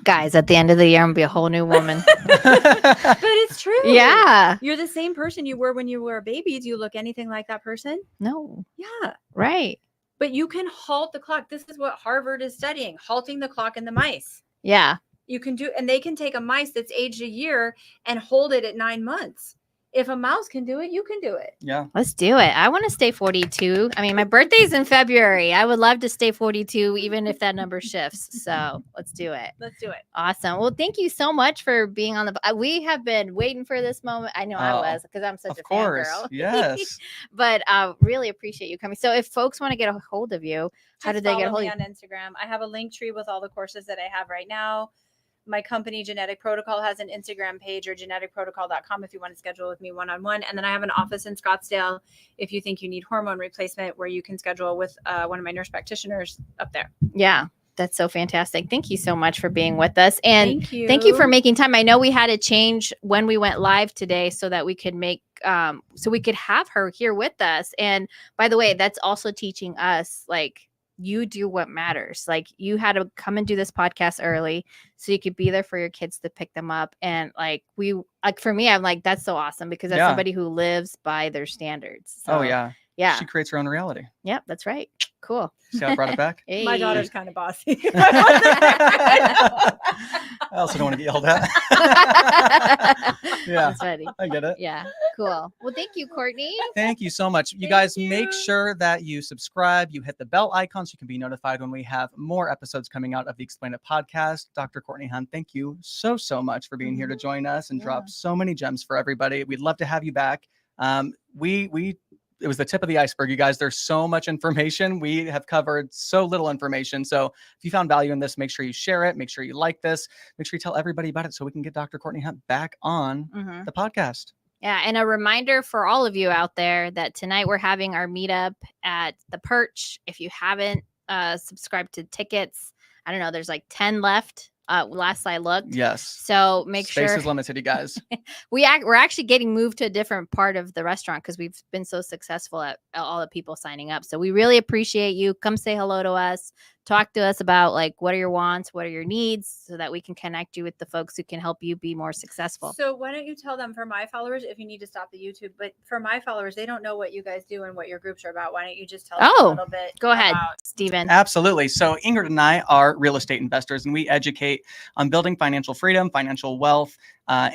Guys, at the end of the year, I'm going to be a whole new woman. But it's true. Yeah. You're the same person you were when you were a baby. Do you look anything like that person? No. Yeah. Right. But you can halt the clock. This is what Harvard is studying, halting the clock in the mice. Yeah. You can do, and they can take a mice that's aged a year and hold it at 9 months. If a mouse can do it, you can do it. Yeah. Let's do it. I want to stay 42. I mean, my birthday's in February. I would love to stay 42, even if that number shifts. So let's do it. Let's do it. Awesome. Well, thank you so much for being on the. We have been waiting for this moment. I know I was because I'm such a fangirl. Yes. But really appreciate you coming. So if folks want to get a hold of you, how did they get a hold of you? On Instagram. I have a link tree with all the courses that I have right now. My company, Genetic Protocol, has an Instagram page, or geneticprotocol.com if you want to schedule with me one-on-one. And then I have an office in Scottsdale if you think you need hormone replacement, where you can schedule with one of my nurse practitioners up there. Yeah, that's so fantastic. Thank you so much for being with us. And thank you for making time. I know we had to change when we went live today so that we could make so we could have her here with us. And by the way, that's also teaching us, like, you do what matters. Like, you had to come and do this podcast early so you could be there for your kids to pick them up. And for me, I'm like, that's so awesome because that's somebody who lives by their standards. So, yeah. She creates her own reality. Yep, that's right. Cool. See how I brought it back? Hey. My daughter's kind of bossy. I also don't want to get yelled at. Yeah, that's funny. I get it. Yeah, cool. Well, thank you, Courtney. Thank you so much. You guys make sure that you subscribe, you hit the bell icon so you can be notified when we have more episodes coming out of the Explain It podcast. Dr. Courtney Hunt, thank you so much for being here to join us and drop so many gems for everybody. We'd love to have you back. It was the tip of the iceberg, you guys. There's so much information. We have covered so little information. So if you found value in this, make sure you share it. Make sure you like this. Make sure you tell everybody about it so we can get Dr. Courtney Hunt back on the podcast. Yeah. And a reminder for all of you out there that tonight we're having our meetup at the Perch. If you haven't subscribed to tickets, I don't know, there's like 10 left. Last I looked. Yes. So make sure space is limited, you guys. We're actually getting moved to a different part of the restaurant because we've been so successful at all the people signing up. So we really appreciate you. Come say hello to us. Talk to us about, like, what are your wants, what are your needs, so that we can connect you with the folks who can help you be more successful. So why don't you tell them, for my followers, if you need to stop the YouTube, but for my followers, they don't know what you guys do and what your groups are about. Why don't you just tell them a little bit? Go ahead, Stephen. Absolutely. So Ingryd and I are real estate investors, and we educate on building financial freedom, financial wealth,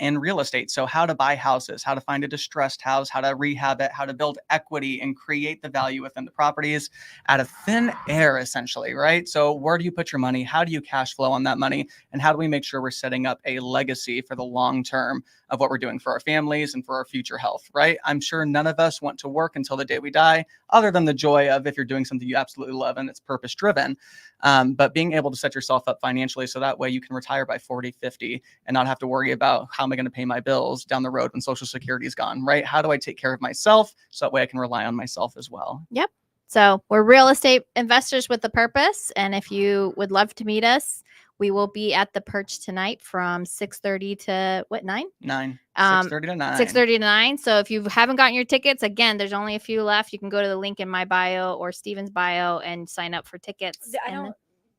in real estate. So how to buy houses, how to find a distressed house, how to rehab it, how to build equity and create the value within the properties out of thin air, essentially, right? So where do you put your money? How do you cash flow on that money? And how do we make sure we're setting up a legacy for the long term of what we're doing for our families and for our future health, right? I'm sure none of us want to work until the day we die, other than the joy of if you're doing something you absolutely love and it's purpose driven. But being able to set yourself up financially so that way you can retire by 40, 50 and not have to worry about, how am I going to pay my bills down the road when Social Security is gone, right? How do I take care of myself so that way I can rely on myself as well? Yep. So we're real estate investors with a purpose. And if you would love to meet us, we will be at the Perch tonight from 6:30 to 9? 9. 6:30 to 9. 6:30 to 9. So if you haven't gotten your tickets, again, there's only a few left. You can go to the link in my bio or Steven's bio and sign up for tickets.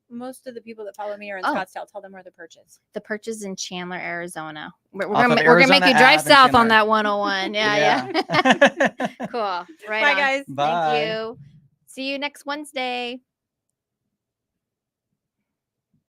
Most of the people that follow me are in Scottsdale. Tell them where the Perch is. The Perch is in Chandler, Arizona. We're gonna make you drive south on that 101. Yeah. Cool. Right. Bye, guys. Bye. Thank you. See you next Wednesday.